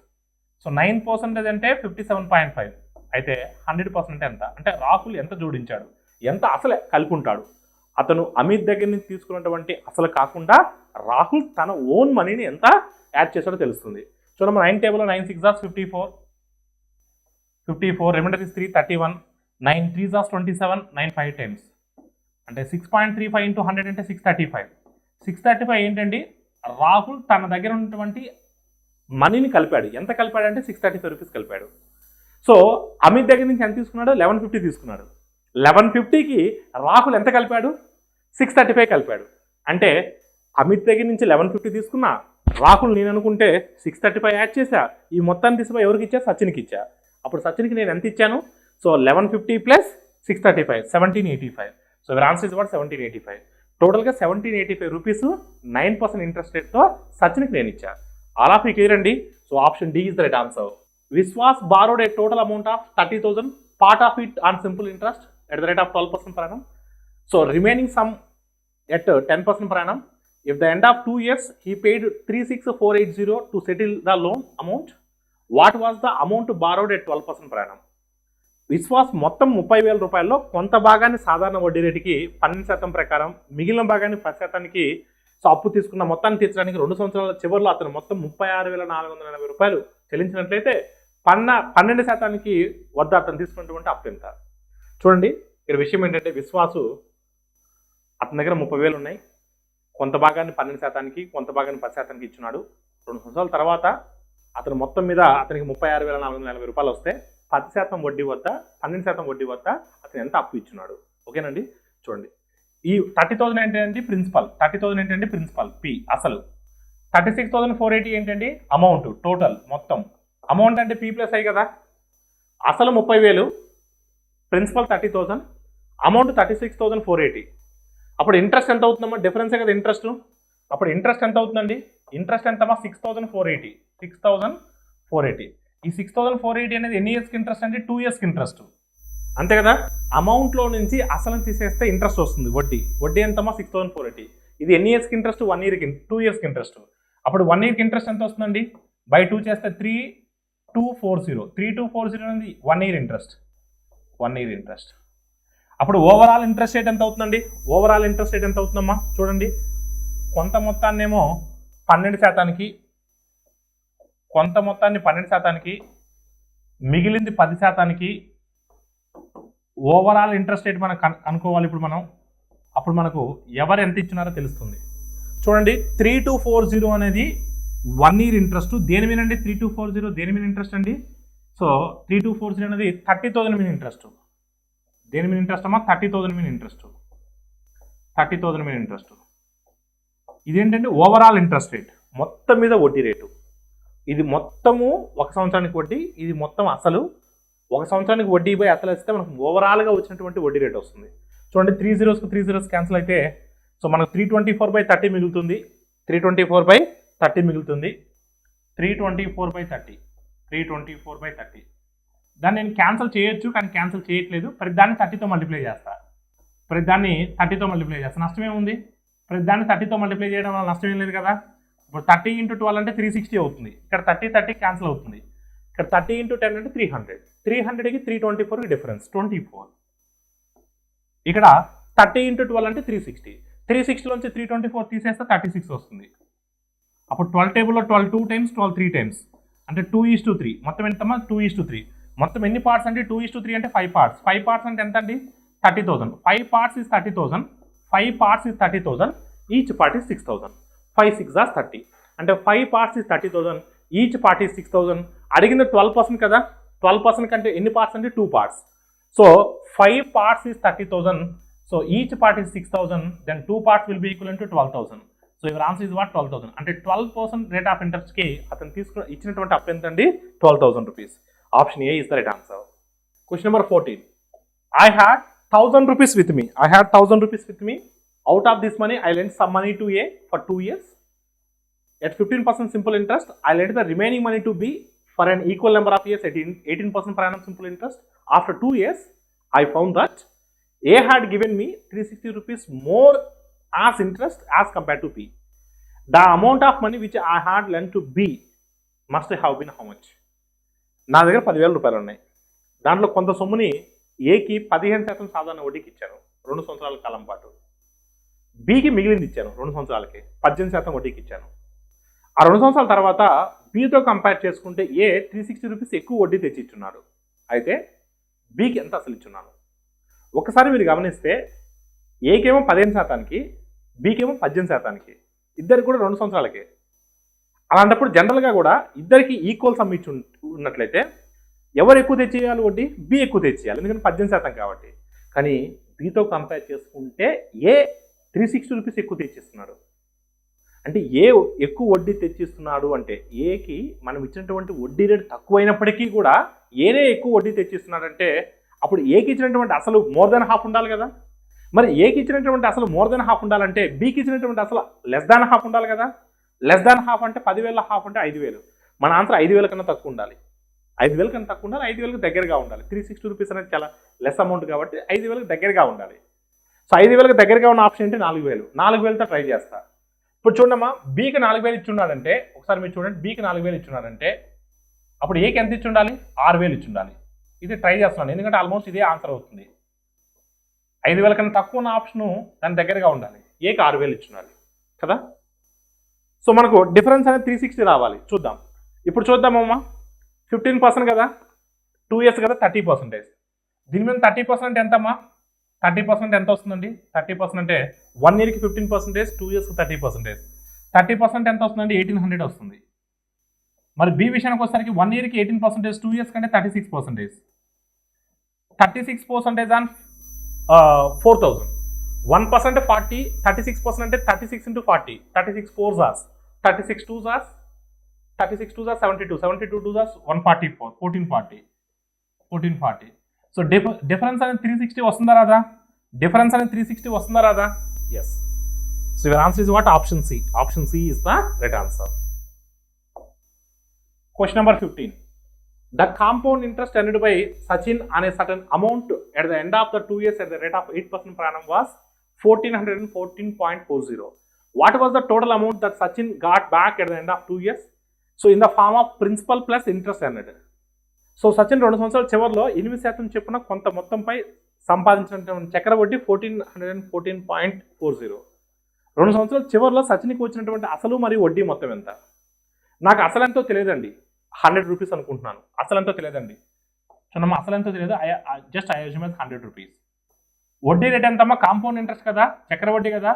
సో 9% అంటే 57.5. అయితే 100% ఎంత అంటే రాహుల్ ఎంత జోడించాడు, ఎంత అసలు కలిపి ఉంటాడు. అతను అమిత్ దగ్గర నుంచి తీసుకున్నటువంటి అసలు కాకుండా రాహుల్ తన ఓన్ మనీని ఎంత యాడ్ చేశాడో తెలుస్తుంది. చూడమ్మా 9 టేబుల్లో 9 6 54, రిమైండర్ ఇస్ 3 31, 9 3 27, 9 5 times అంటే 6.35 into 100 అంటే 635 ఏంటండి? రాహుల్ తన దగ్గర ఉన్నటువంటి మనీని కలిపాడు. ఎంత కలిపాడు అంటే 635 రూపీస్ కలిపాడు. సో అమిత్ దగ్గర నుంచి ఎంత తీసుకున్నాడు? 1150 తీసుకున్నాడు. 1150కి రాహుల్ ఎంత కలిపాడు? 635 కలిపాడు. అంటే అమిత్ దగ్గర నుంచి 1150 తీసుకున్నా, రాహుల్ నేను అనుకుంటే 635 యాడ్ చేశా, ఈ మొత్తాన్ని తీసుకుపోయి ఎవరికి ఇచ్చా? సచిన్కి ఇచ్చా. అప్పుడు సచిన్కి నేను ఎంత ఇచ్చాను? So 1150 plus 635 1785. So your answer is what 1785. టోటల్గా 1785 రూపీస్ 9% ఇంట్రెస్ట్ రేట్తో సచిన్కి నేను ఇచ్చా. ఆల్ ఆఫ్ యూ క్లియర్ అండి. So option D is the right answer. Vishwas borrowed a total amount of 30,000, part of it on simple interest at the rate of 12% per annum. So remaining sum at 10% per annum. If the end of 2 years he paid 36,480 to settle the loan amount, what was the amount borrowed at 12% per annum? Vishwas మొత్తం 30,000 రూపాయల్లో కొంత భాగాన్ని సాధారణ వడ్డీ రేటుకి 12% ప్రకారం, మిగిలిన భాగాన్ని 10%కి సో అప్పు తీసుకున్న మొత్తాన్ని తీర్చడానికి 2 సంవత్సరాల చివరిలో అతను మొత్తం 36,480 రూపాయలు చెల్లించినట్లయితే 12% వద్ద అతను తీసుకున్నటువంటి అప్పు ఎంత? చూడండి ఇక్కడ విషయం ఏంటంటే విశ్వాసు అతని దగ్గర 30,000 ఉన్నాయి, కొంత భాగాన్ని 12%కి, కొంత భాగాన్ని 10%కి ఇచ్చినాడు. 2 సంవత్సరాల తర్వాత అతను మొత్తం మీద అతనికి 36,480 రూపాయలు వస్తే 10% వడ్డీ వద్ద 12% వడ్డీ వద్ద అతను ఎంత అప్పు ఇచ్చినాడు? ఓకేనండి. చూడండి ఈ 30,000 ఏంటంటే ప్రిన్సిపల్, 30,000 ఏంటంటే ప్రిన్సిపల్ పి అసలు, 36,480 ఏంటండి అమౌంట్ టోటల్ మొత్తం. అమౌంట్ అంటే పి ప్లస్ ఐ కదా. అసలు 30,000, ప్రిన్సిపల్ 30,000, అమౌంట్ 36,480. అప్పుడు ఇంట్రెస్ట్ ఎంత అవుతుందమ్మా? డిఫరెన్సే కదా ఇంట్రెస్ట్. అప్పుడు ఇంట్రెస్ట్ ఎంత అవుతుందండి? ఇంట్రెస్ట్ ఎంతమ్మా? 6,480. ఈ 6,480 అనేది ఎన్ని ఇయర్స్కి ఇంట్రెస్ట్ అంటే 2 ఇయర్స్కి ఇంట్రెస్ట్, అంతే కదా. అమౌంట్లో నుంచి అసలు తీసేస్తే ఇంట్రెస్ట్ వస్తుంది, వడ్డీ ఎంతమ్మా? 6,480. ఇది ఎన్ని ఇయర్స్కి ఇంట్రెస్ట్? 1 ఇయర్కి, 2 ఇయర్స్కి ఇంట్రెస్ట్. అప్పుడు 1 ఇయర్కి ఇంట్రెస్ట్ ఎంత వస్తుందండి? బై 2 చేస్తే 3240 అనేది 1 ఇయర్ ఇంట్రెస్ట్. అప్పుడు ఓవరాల్ ఇంట్రెస్ట్ రేట్ ఎంత అవుతుందండి? ఓవరాల్ ఇంట్రెస్ట్ రేట్ ఎంత అవుతుందమ్మా? చూడండి కొంత మొత్తాన్నేమో 12%కి, కొంత మొత్తాన్ని 12%కి, మిగిలింది 10%కి. ఓవరాల్ ఇంట్రెస్ట్ రేట్ మనం అనుకోవాలి ఇప్పుడు మనం. అప్పుడు మనకు ఎవరు ఎంత ఇచ్చినారో తెలుస్తుంది. చూడండి 3240 అనేది 1 ఇయర్ ఇంట్రెస్ట్. దేని మీద అండి? 3240 దేని మీద ఇంట్రెస్ట్ అండి? సో 3240 అనేది 30,000 మీద ఇంట్రెస్ట్. దేని మీద ఇంట్రెస్ట్ అమ్మా? 30,000 మీద ఇంట్రెస్ట్. ఇదేంటంటే ఓవరాల్ ఇంట్రెస్ట్ రేట్, మొత్తం మీద వడ్డీ రేటు. ఇది మొత్తము 1 సంవత్సరానికి వడ్డీ, ఇది మొత్తం అసలు. 1 సంవత్సరానికి వడ్డీ బై అసలు వేస్తే మనకు ఓవరాల్గా వచ్చినటువంటి వడ్డీ రేట్ వస్తుంది. చూడండి 3 zeros క్యాన్సిల్ అయితే సో మనకు 324/30 మిగులుతుంది. 324/30 మిగులుతుంది. 324/30. దాన్ని నేను క్యాన్సిల్ చేయొచ్చు, కానీ క్యాన్సిల్ చేయట్లేదు. ప్రతిదాన్ని 30తో మల్టిప్లై చేస్తా. నష్టం ఏముంది? ప్రతిదాన్ని 30తో మల్టిప్లై చేయడం వల్ల నష్టం ఏం లేదు కదా. ఇప్పుడు 30 × 12 అంటే 360 అవుతుంది. ఇక్కడ 30 క్యాన్సిల్ అవుతుంది. ఇక్కడ 30 × 10 అంటే 300. 300కి 324కి డిఫరెన్స్ 24. ఇక్కడ 30 × 12 అంటే 360. 360లోంచి 324 తీసేస్తే 36 వస్తుంది. అప్పుడు 12 టేబుల్లో 12 2 times, 12 3 times అంటే 2:3. మొత్తం ఎంతమ్మా? 2:3. మొత్తం ఎన్ని పార్ట్స్ అంటే 2:3 అంటే 5 parts. 5 parts అంటే ఎంత అండి? 30,000. 5 parts is 30,000. 5 parts is 30,000. Each part is 6,000. 5 6 are 30. అంటే 5 parts is 30,000. Each part is 6,000. అడిగింది 12% కదా. 12% కంటే ఎన్ని పార్ట్స్ అంటే 2 parts. So 5 parts is 30,000. So each part is 6,000. Then 2 parts will be equivalent to 12,000. So your answer is what 12,000. అంటే 12% rate of ఇంట్రెస్ట్కి అతను ఇచ్చినటువంటి అప్పు ఎంత అండి? 12,000 rupees. Option A is the right answer. Question number 14. I had 1,000 rupees with me. Out of this money, I lend some money to A for 2 years. At 15% simple interest, I lend the remaining money to B for an equal number of years at 18% per annum simple interest. After 2 years, I found that A had given me 360 rupees more as interest as compared to B. The amount of money which I had lent to B must have been how much? నా దగ్గర 10,000 రూపాయలు ఉన్నాయి. దాంట్లో కొంత సొమ్ముని ఏకి 15% సాధారణ వడ్డీకి ఇచ్చాను 2 సంవత్సరాల కాలం పాటు. బికి మిగిలింది ఇచ్చాను 2 సంవత్సరాలకి 18% వడ్డీకి ఇచ్చాను. ఆ 2 సంవత్సరాల తర్వాత బితో కంపేర్ చేసుకుంటే ఏ 360 రూపీస్ ఎక్కువ వడ్డీ తెచ్చి ఇచ్చున్నాడు. అయితే బికి ఎంత అసలు ఇచ్చున్నాను? ఒకసారి మీరు గమనిస్తే ఏకేమో 15%కి బికేమో 18%కి, ఇద్దరికి కూడా 2 సంవత్సరాలకే. అలాంటప్పుడు జనరల్గా కూడా ఇద్దరికి ఈక్వల్ సమ్ ఇచ్చి ఉన్నట్లయితే ఎవరు ఎక్కువ తెచ్చేయాలి వడ్డీ? బి ఎక్కువ తెచ్చేయాలి, ఎందుకంటే 18% కాబట్టి. కానీ బితో కంపేర్ చేసుకుంటే ఏ 360 రూపీస్ ఎక్కువ తెచ్చిస్తున్నాడు. అంటే ఏ ఎక్కువ వడ్డీ తెచ్చిస్తున్నాడు అంటే ఏకి మనం ఇచ్చినటువంటి వడ్డీ రేటు తక్కువైనప్పటికీ కూడా ఏనే ఎక్కువ వడ్డీ తెచ్చిస్తున్నాడంటే అప్పుడు ఏకి ఇచ్చినటువంటి అసలు మోర్ దెన్ హాఫ్ ఉండాలి కదా. మరి ఏకి ఇచ్చినటువంటి అసలు మోర్ దెన్ హాఫ్ ఉండాలంటే బికి ఇచ్చినటువంటి అసలు లెస్ దాన్ హాఫ్ ఉండాలి కదా. లెస్ దాన్ హాఫ్ అంటే 10,000 హాఫ్ అంటే 5,000. మన ఆన్సర్ 5,000 కన్నా తక్కువ ఉండాలి. 5,000 కన్నా తక్కువ ఉండాలి, 5,000కి దగ్గరగా ఉండాలి. 360 రూపీస్ అనేది చాలా లెస్ అమౌంట్ కాబట్టి 5,000కి దగ్గరగా ఉండాలి. సో 5,000కి దగ్గరగా ఉన్న ఆప్షన్ అంటే 4,000. 4,000తో ట్రై చేస్తా. ఇప్పుడు చూడమ్మా, బీకి 4,000 ఇచ్చున్నాడంటే ఒకసారి మీరు చూడండి, బీకి 4,000 ఇచ్చున్నాడంటే అప్పుడు ఏకి ఎంత ఇచ్చి ఉండాలి? 6,000 ఇచ్చి ఉండాలి. ఇది ట్రై చేస్తున్నాను ఎందుకంటే ఆల్మోస్ట్ ఇదే ఆన్సర్ అవుతుంది. 5,000 కన్నా తక్కువ ఉన్న ఆప్షను దాని దగ్గరగా ఉండాలి. ఏకి 6,000 ఇచ్చి ఉండాలి కదా. సో మనకు డిఫరెన్స్ అనేది 360 రావాలి. చూద్దాం, ఇప్పుడు చూద్దామమ్మా. 15% కదా, 2 years కదా, 30%. దీని మీద 30% ఎంతమ్మా? 30% ఎంత వస్తుందండి? 30% అంటే 1 yearకి 15%, 2 yearsకి 30%. 30% ఎంత వస్తుందండి? 1,800 వస్తుంది. మరి బి విషయానికి వచ్చేసరికి 1 yearకి 18%, 2 years కంటే 36%. 36% ఆన్ 4,000. 1% 40, 36% అంటే 36 into 40, 36 4s are 36 2s are 72, 72 2s are 144, 1440. So difference అనేది 360 వస్తుందా రాదా? డిఫరెన్స్ అనేది 360 వస్తుందా రాదా? Yes. So your answer is what? Option C. Option C is the right answer. Question number 15. The compound interest earned by Sachin on a certain amount at the end of the 2 years at the rate of 8% per annum was 1,414.40. What was the total amount that Sachin got back at the end of 2 years? So in the form of principal plus interest earned. So Sachin 2 సంవత్సరాల చివరిలో 8% చొప్పున కొంత మొత్తంపై సంపాదించినటువంటి చక్ర వడ్డీ 1,414.40. 2 సంవత్సరాల చివరిలో సచిన్కి వచ్చినటువంటి అసలు మరియు వడ్డీ మొత్తం ఎంత? నాకు అసలు ఎంతో తెలియదండి, 100 రూపీస్ అనుకుంటున్నాను. అసలు ఎంతో తెలియదండి, చూడమ్మా, అసలు ఎంతో తెలియదు. Just I assume 100 rupees. వడ్డీ రేట్ ఎంతమ్మా? కాంపౌండ్ ఇంట్రెస్ట్ కదా, చక్ర వడ్డీ కదా.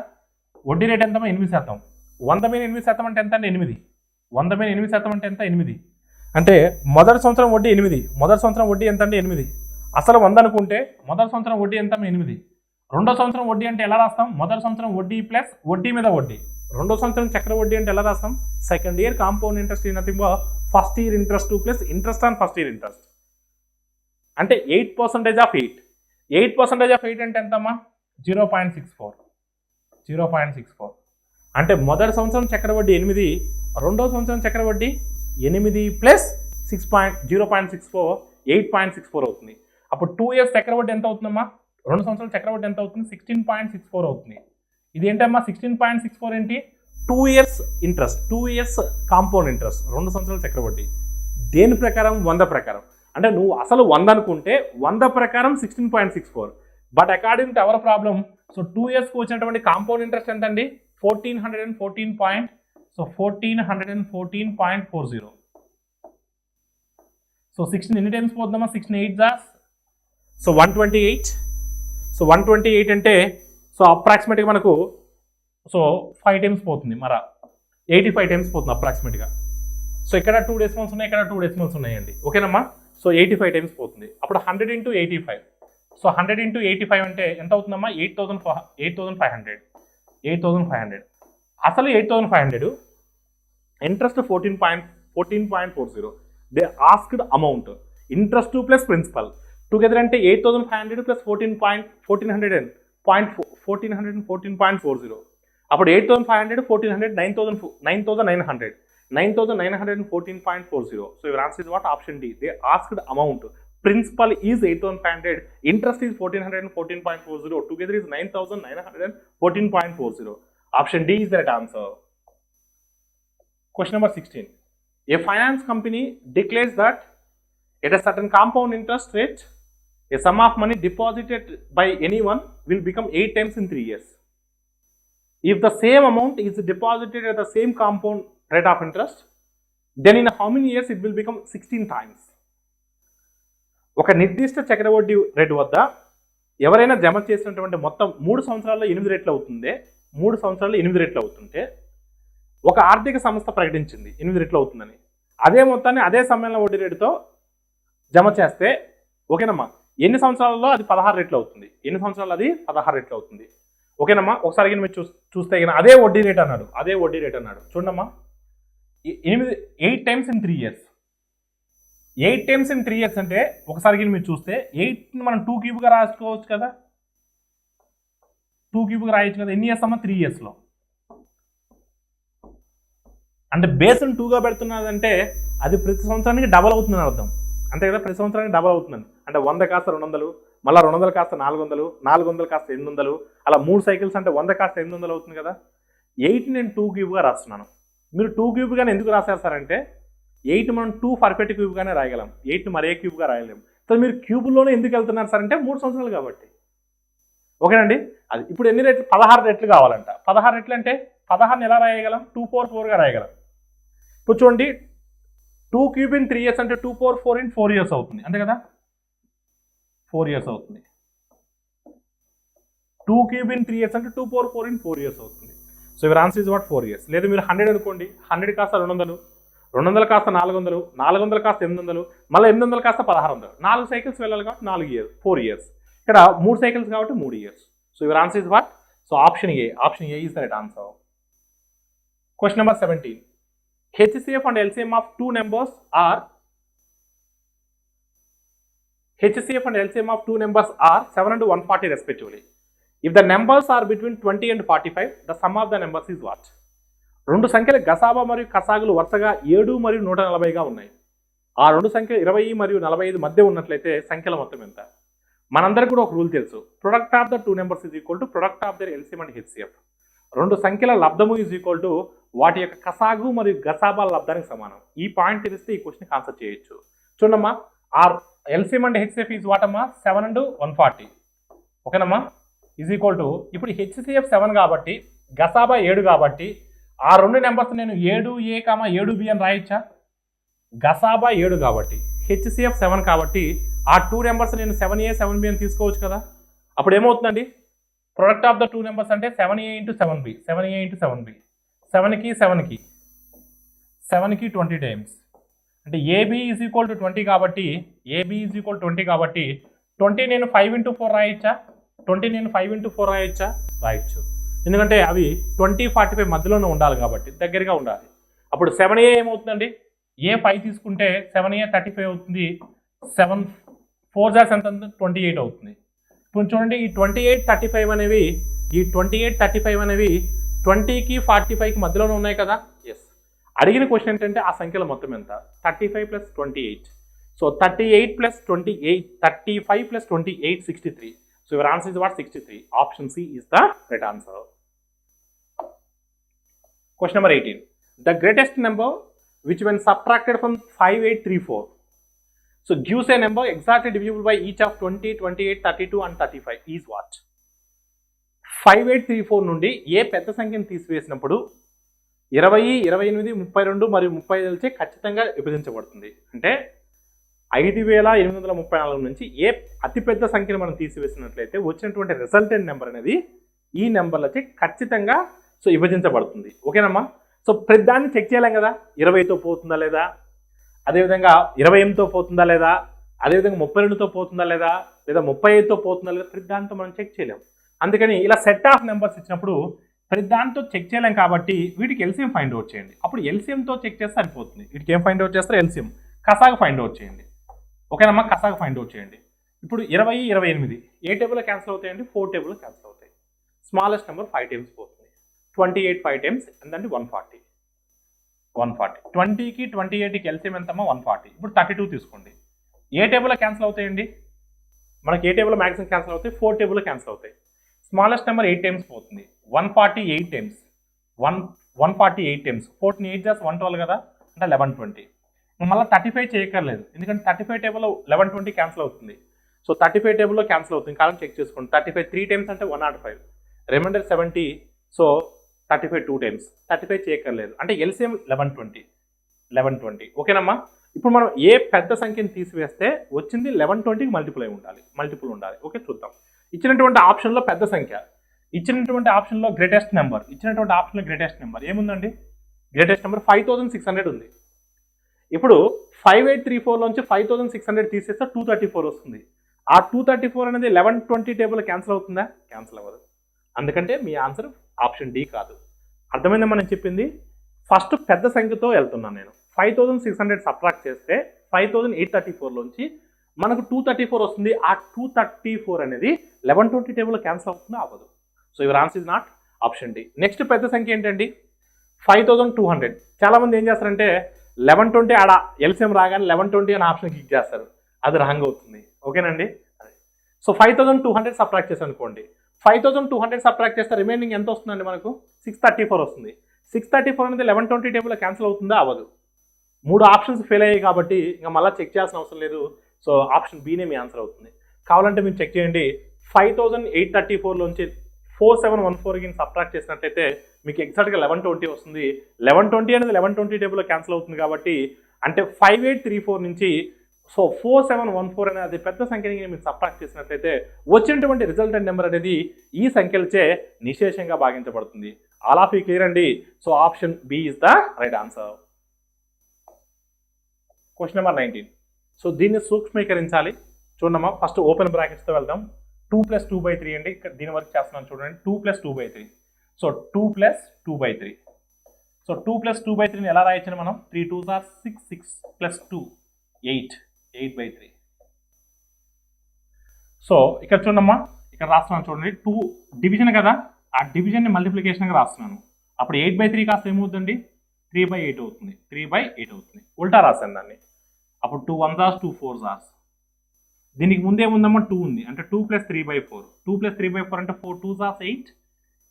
వడ్డీ రేట్ ఎంతమ్మా? 8%. 100 మీద 8% అంటే ఎంత అండి? 8. 100 మీద 8% అంటే ఎంత? 8. అంటే మొదటి సంవత్సరం వడ్డీ 8. మొదటి సంవత్సరం వడ్డీ ఎంత అంటే 8. అసలు 100 అనుకుంటే మొదటి సంవత్సరం వడ్డీ ఎంత? 8. రెండో సంవత్సరం వడ్డీ అంటే ఎలా రాస్తాం? మొదటి సంవత్సరం వడ్డీ ప్లస్ వడ్డీ మీద వడ్డీ. రెండో సంవత్సరం చక్ర వడ్డీ అంటే ఎలా రాస్తాం? Second year compound interest in nothing but first year interest plus interest on first year interest. అంటే 8% ఆఫ్ 8. 8% ఆఫ్ 8 అంటే ఎంతమ్మా? 0.64. 0.64 అంటే మొదటి సంవత్సరం చక్ర వడ్డీ 8, రెండో సంవత్సరం చక్ర వడ్డీ 8 ప్లస్ 0.64 8.64 అవుతుంది. అప్పుడు 2 years చక్ర వడ్డీ ఎంత అవుతుందమ్మా? 2 సంవత్సరాల చక్ర వడ్డీ ఎంత అవుతుంది? 16.64 అవుతుంది. ఇది ఏంటమ్మా 16.64 ఏంటి? 2 years interest, 2 years compound interest, 2 సంవత్సరాల చక్ర వడ్డీ. దేని ప్రకారం? 100 ప్రకారం. అంటే నువ్వు అసలు 100 అనుకుంటే 100 ప్రకారం 16.64. But according to our problem, so 2 yearsకి వచ్చినటువంటి కాంపౌండ్ ఇంట్రెస్ట్ ఎంత అండి? 1414.40. సో 16 ఎన్ని టైమ్స్ పోతుందమ్మా? 16 8 జాస్, సో 128. సో 128 అంటే సో అప్రాక్సిమేట్గా మనకు సో 5 times పోతుంది, మరి 85 times పోతుంది అప్రాక్సిమేట్గా. సో ఇక్కడ 2 decimals ఉన్నాయి, ఇక్కడ 2 decimals ఉన్నాయండి, ఓకేనమ్మా. సో 85 times పోతుంది. అప్పుడు 100 into 85. సో 100 into 85 అంటే ఎంత అవుతుందమ్మా? 8,500. అసలు 8,500, interest 14.40. They asked amount interest plus principal together అంటే 8,500 ప్లస్ 1400 1414.40. అప్పుడు 8500, 1400, 9900, 9914.40. So your answer is what? Option D. They asked amount. Principal is 8500, interest is 1414.40, together is 9914.40. Option D is the right answer. Question number 16. A finance company declares that at a certain compound interest rate, a sum of money deposited by anyone will become 8 times in 3 years. If the same amount is deposited at the same compound rate of interest, then in how many years it will become 16 times? ఒక నిర్దిష్ట చక్రవడ్డీ rate వద్ద ఎవరైనా జమ చేసినటువంటి మొత్తం 3 సంవత్సరాల్లో 8 రెట్లు అవుతుంది. 3 సంవత్సరాల్లో 8 రెట్లు అవుతుంటే ఒక ఆర్థిక సంస్థ ప్రకటించింది 8 రెట్లు అవుతుందని. అదే మొత్తాన్ని అదే సమయంలో వడ్డీ రేటుతో జమ చేస్తే ఓకేనమ్మా ఎన్ని సంవత్సరాలలో అది 16 రెట్లు అవుతుంది. ఎన్ని సంవత్సరాలు అది 16 రెట్లు అవుతుంది. ఓకేనమ్మా ఒకసారి మీరు చూస్తే అదే వడ్డీ రేట్ అన్నాడు. చూడమ్మా 8 times in 3 years. 8 times in 3 years అంటే ఒకసారి మీరు చూస్తే 8 మనం 2 క్యూబ్గా రాసుకోవచ్చు కదా. 2 క్యూబ్గా రాయొచ్చు కదా. ఎన్ని ఇయర్స్ అమ్మా? 3 ఇయర్స్లో. అంటే బేస్ని 2గా పెడుతున్నదంటే అది ప్రతి సంవత్సరానికి డబల్ అవుతుందని అర్థం. అంతే కదా, ప్రతి సంవత్సరానికి డబల్ అవుతుందని. అంటే 100 కాస్త 200, మళ్ళీ 200 కాస్త 400, 400 కాస్త 800, అలా 3 సైకిల్స్ అంటే 100 కాస్త 800 అవుతుంది కదా. 8 నేను 2 క్యూబ్గా రాస్తున్నాను. మీరు 2 క్యూబ్గానే ఎందుకు రాసేస్తారంటే 8 మనం 2 పర్ఫెక్ట్ క్యూబ్గానే రాయగలం. 8 మరే క్యూబ్గా రాయలేము. సో మీరు క్యూబ్లోనే ఎందుకు వెళ్తున్నారు సార్ అంటే 3 సంవత్సరాలు కాబట్టి. ఓకేనండి. అది ఇప్పుడు ఎన్ని రెట్లు? 16 రెట్లు కావాలంట. 16 రెట్లు అంటే 16ని ఎలా రాయగలం? 2 4 4గా రాయగలం. ఇప్పుడు చూడండి 2 క్యూబ్ ఇన్ 3 ఇయర్స్ అంటే 2 4 4 ఇన్ 4 ఇయర్స్ అవుతుంది. అంతే కదా, 4 ఇయర్స్ అవుతుంది. 2 క్యూబ్ ఇన్ 3 ఇయర్స్ అంటే 2 4 4 ఇన్ 4 ఇయర్స్ అవుతుంది. So your answer is what? 4 years. లేదా మీరు 100 అనుకోండి. 100 కాస్త 200, 200 కాస్త 400, 400 కాస్త 800, మళ్ళీ 800 కాస్త 1600. 4 సైకిల్స్ వెళ్ళాలి కాబట్టి 4 ఇయర్స్, 4 ఇయర్స్. ఇక్కడ 3 సైకిల్స్ కాబట్టి 3 years. So your answer is what? So option A is the right answer. Question number 17. HCF and LCM of two numbers are 7 and 140 respectively. If the numbers are between 20 and 45, the sum of the numbers is what? రెండు సంఖ్యల గసాబా మరియు కసాగులు వరుసగా 7 మరియు 140గా ఉన్నాయి. ఆ రెండు సంఖ్యలు 20 మరియు 45 మధ్య ఉన్నట్లయితే సంఖ్యల మొత్తం ఎంత? మనందరికీ కూడా ఒక రూల్ తెలుసు. Product of the two numbers is equal to product of their LCM and HCF. రెండు సంఖ్యల లబ్ధము ఈజ్ ఈక్వల్ టు వాటి యొక్క కసాగు మరియు గసాబాల లబ్ధానికి సమానం. ఈ పాయింట్ తెలిస్తే ఈ క్వశ్చన్ ఆన్సర్ చేయొచ్చు. చూడమ్మా our LCM and HCF is what అమ్మా? 7 and 140. ఓకేనమ్మా ఈజ్ ఈక్వల్ టు ఇప్పుడు HCF 7 కాబట్టి గసాబా 7 కాబట్టి ఆ రెండు నెంబర్స్ నేను 7A, 7B అని రాయొచ్చా? గసాబా 7 కాబట్టి HCF 7 కాబట్టి ఆ 2 నెంబర్స్ నేను 7A 7B అని తీసుకోవచ్చు కదా. అప్పుడు ఏమవుతుందండి? Product of the two numbers అంటే 7A into 7B, 7A into 7B, 7కి 20 times అంటే AB ఈజ్ ఈక్వల్ టు 20 కాబట్టి 20 నేను 5 ఇంటూ 4 రాయొచ్చా? 20 నేను 5 ఇంటూ 4 రాయొచ్చా? రాయొచ్చు. ఎందుకంటే అవి 20 45 మధ్యలోనే ఉండాలి కాబట్టి దగ్గరగా ఉండాలి. అప్పుడు 7A ఏమవుతుందండి? ఏ 5 తీసుకుంటే 7A 35 అవుతుంది. 7 4 జాస్ ఎంత? 28 అవుతుంది. ఇప్పుడు చూడండి ఈ 28 35 అనేవి 20కి 45కి మధ్యలోనే ఉన్నాయి కదా. ఎస్. అడిగిన క్వశ్చన్ ఏంటంటే ఆ సంఖ్యల మొత్తం ఎంత? 35 plus 28. So 38 plus 28, 35 plus 28 63. So your answer is what? 63. Option C is the right answer. Question number 18. The greatest number which when subtracted from 5834, so gives a number exactly divisible by each of 20, 28, 32 and 35 is what? 5834 నుండి ఏ పెద్ద సంఖ్యను తీసివేసినప్పుడు 20, 28, 32 మరియు 35 చే ఖచ్చితంగా విభజించబడుతుంది. అంటే 5834 నుంచి ఏ అతిపెద్ద సంఖ్యను మనం తీసివేసినట్లయితే వచ్చినటువంటి రిజల్టెంట్ నెంబర్ అనేది ఈ నెంబర్లచే ఖచ్చితంగా సో విభజించబడుతుంది. ఓకేనమ్మా. సో ప్రతిదాన్ని చెక్ చేయలేం కదా. 20తో పోతుందా లేదా, అదేవిధంగా 28తో పోతుందా లేదా, అదేవిధంగా 32తో పోతుందా లేదా, లేదా 35తో పోతుందా లేదా, ప్రతిదానితో మనం చెక్ చేయలేం. అందుకని ఇలా సెట్ ఆఫ్ నెంబర్స్ ఇచ్చినప్పుడు ప్రతిదానితో చెక్ చేయలేం కాబట్టి వీటికి LCM ఫైండ్ అవుట్ చేయండి. అప్పుడు LCMతో చెక్ చేస్తే సరిపోతుంది. వీటికి ఏం ఫైండ్ అవుట్ చేస్తారు? LCM. కసాగు ఫైండ్ అవుట్ చేయండి. ఓకేనమ్మా, కసాగు ఫైండ్ అవుట్ చేయండి. ఇప్పుడు 20, 28 ఏ టేబుల్లో క్యాన్సిల్ అవుతాయండి? 4 టేబుల్లో క్యాన్సిల్ అవుతాయి. స్మాలెస్ట్ నెంబర్ 5 టైమ్స్ పోతుంది. 28 5 టైమ్స్ ఎంతండి? 140. 20కి 28కి ఎల్సిఎం ఎంతమ్మా? 140. ఇప్పుడు 32 తీసుకోండి. ఏ టేబుల్లో క్యాన్సిల్ అవుతాయండి? మనకి ఏ టేబుల్లో మ్యాక్సిమం క్యాన్సిల్ అవుతాయి? 4 టేబుల్లో క్యాన్సిల్ అవుతాయి. స్మాలెస్ట్ నెంబర్ 8 టైమ్స్ పోతుంది. 148 టైమ్స్ 148 టైమ్స్ 14 8 జాస్ 112 కదా, అంటే 1120. మళ్ళీ 35 చేయక్కర్లేదు, ఎందుకంటే 35 టేబుల్లో 1120 క్యాన్సిల్ అవుతుంది. సో 35 టేబుల్లో క్యాన్సిల్ అవుతుంది. కాలం చెక్ చేసుకోండి. 35 3 టైమ్స్ అంటే 105, రిమైండర్ 70. సో 35 2 టైమ్స్, 35 చేయక్కర్లేదు, అంటే ఎల్సిఎం 1120. ఓకేనమ్మా. ఇప్పుడు మనం ఏ పెద్ద సంఖ్యను తీసివేస్తే వచ్చింది 1120కి మల్టిపుల్ ఉండాలి. ఓకే, చూద్దాం. ఇచ్చినటువంటి ఆప్షన్లో పెద్ద సంఖ్య, ఇచ్చినటువంటి ఆప్షన్లో గ్రేటెస్ట్ నెంబర్ ఏముందండి? గ్రేటెస్ట్ నెంబర్ 5600 ఉంది. ఇప్పుడు 5834 నుంచి 5600 తీసేస్తే 234 వస్తుంది. ఆ 234 అనేది 1120 టేబుల్ క్యాన్సిల్ అవుతుందా? క్యాన్సిల్ అవ్వదు. అందుకంటే మీ ఆన్సర్ ఆప్షన్ డి కాదు. అర్థమైందా మనం చెప్పింది? ఫస్ట్ పెద్ద సంఖ్యతో వెళ్తున్నాను నేను. 5600 సబ్ట్రాక్ట్ చేస్తే 5834 నుంచి మనకు 234 వస్తుంది. ఆ 234 అనేది 1120 టేబుల్ క్యాన్సిల్ అవుతుందా? అవ్వదు. So your answer is not option D. Next పెద్ద సంఖ్య ఏంటండి? 5200. చాలా మంది ఏం చేస్తారంటే 1120 ఆడ ఎల్సిఎం రాగానే 1120 అని ఆప్షన్ క్లిక్ చేస్తారు, అది రాంగ్ అవుతుంది. ఓకేనండి. సో 5200 సబ్ట్రాక్ట్ చేసి అనుకోండి. 5200 సబ్ట్రాక్ట్ చేస్తే రిమైనింగ్ ఎంత వస్తుందండి? మనకు 634 వస్తుంది. 634 అనేది 1120 టేబుల్లో క్యాన్సిల్ అవుతుందా? అవ్వదు. 3 ఆప్షన్స్ ఫెయిల్ అయ్యాయి కాబట్టి ఇంకా మళ్ళీ చెక్ చేయాల్సిన అవసరం లేదు. సో ఆప్షన్ బీనే మీ ఆన్సర్ అవుతుంది. కావాలంటే మీరు చెక్ చేయండి. 5834 నుంచి 4714కి సబ్ట్రాక్ట్ చేసినట్లయితే మీకు ఎగ్జాక్ట్గా 1120 వస్తుంది. 1120 అనేది 1120 టేబుల్లో క్యాన్సిల్ అవుతుంది కాబట్టి, అంటే 5834 నుంచి సో 4714 అనే అది పెద్ద సంఖ్యని మీరు సబ్ట్రాక్ట్ చేసినట్లయితే వచ్చినటువంటి రిజల్టెంట్ నెంబర్ అనేది ఈ సంఖ్యలచే నిశేషంగా భాగించబడుతుంది. ఆల్ ఆఫ్ యూ క్లియర్ అండి. So option B is the right answer. Question number 19. So దీన్ని సూక్ష్మీకరించాలి. చూడమ్మా, ఫస్ట్ ఓపెన్ బ్రాకెట్స్తో వెళ్దాం. 2 + 2/3 అండి. ఇక్కడ దీని వరకు చేస్తున్నాను చూడండి. 2 + 2/3. సో 2 + 2/3. సో 2 + 2/3ని ఎలా రాయొచ్చు మనం? 3 2s are 6, 6 + 2 8, 8/3. సో ఇక్కడ చూడమ్మా, ఇక్కడ రాస్తున్నాను చూడండి. 2 డివిజన్ కదా, ఆ డివిజన్ని మల్టిప్లికేషన్గా రాస్తున్నాను. అప్పుడు 8/3 కాస్త ఏమవుతుందండి? 3/8 అవుతుంది. 3/8 అవుతుంది. ఉల్టా రాశాను దాన్ని. అప్పుడు 2 1s are 2 4s are. దీనికి ముందేముందమ్మా? 2 ఉంది, అంటే 2 + 3/4. 2 + 3/4 అంటే 4 2s are 8,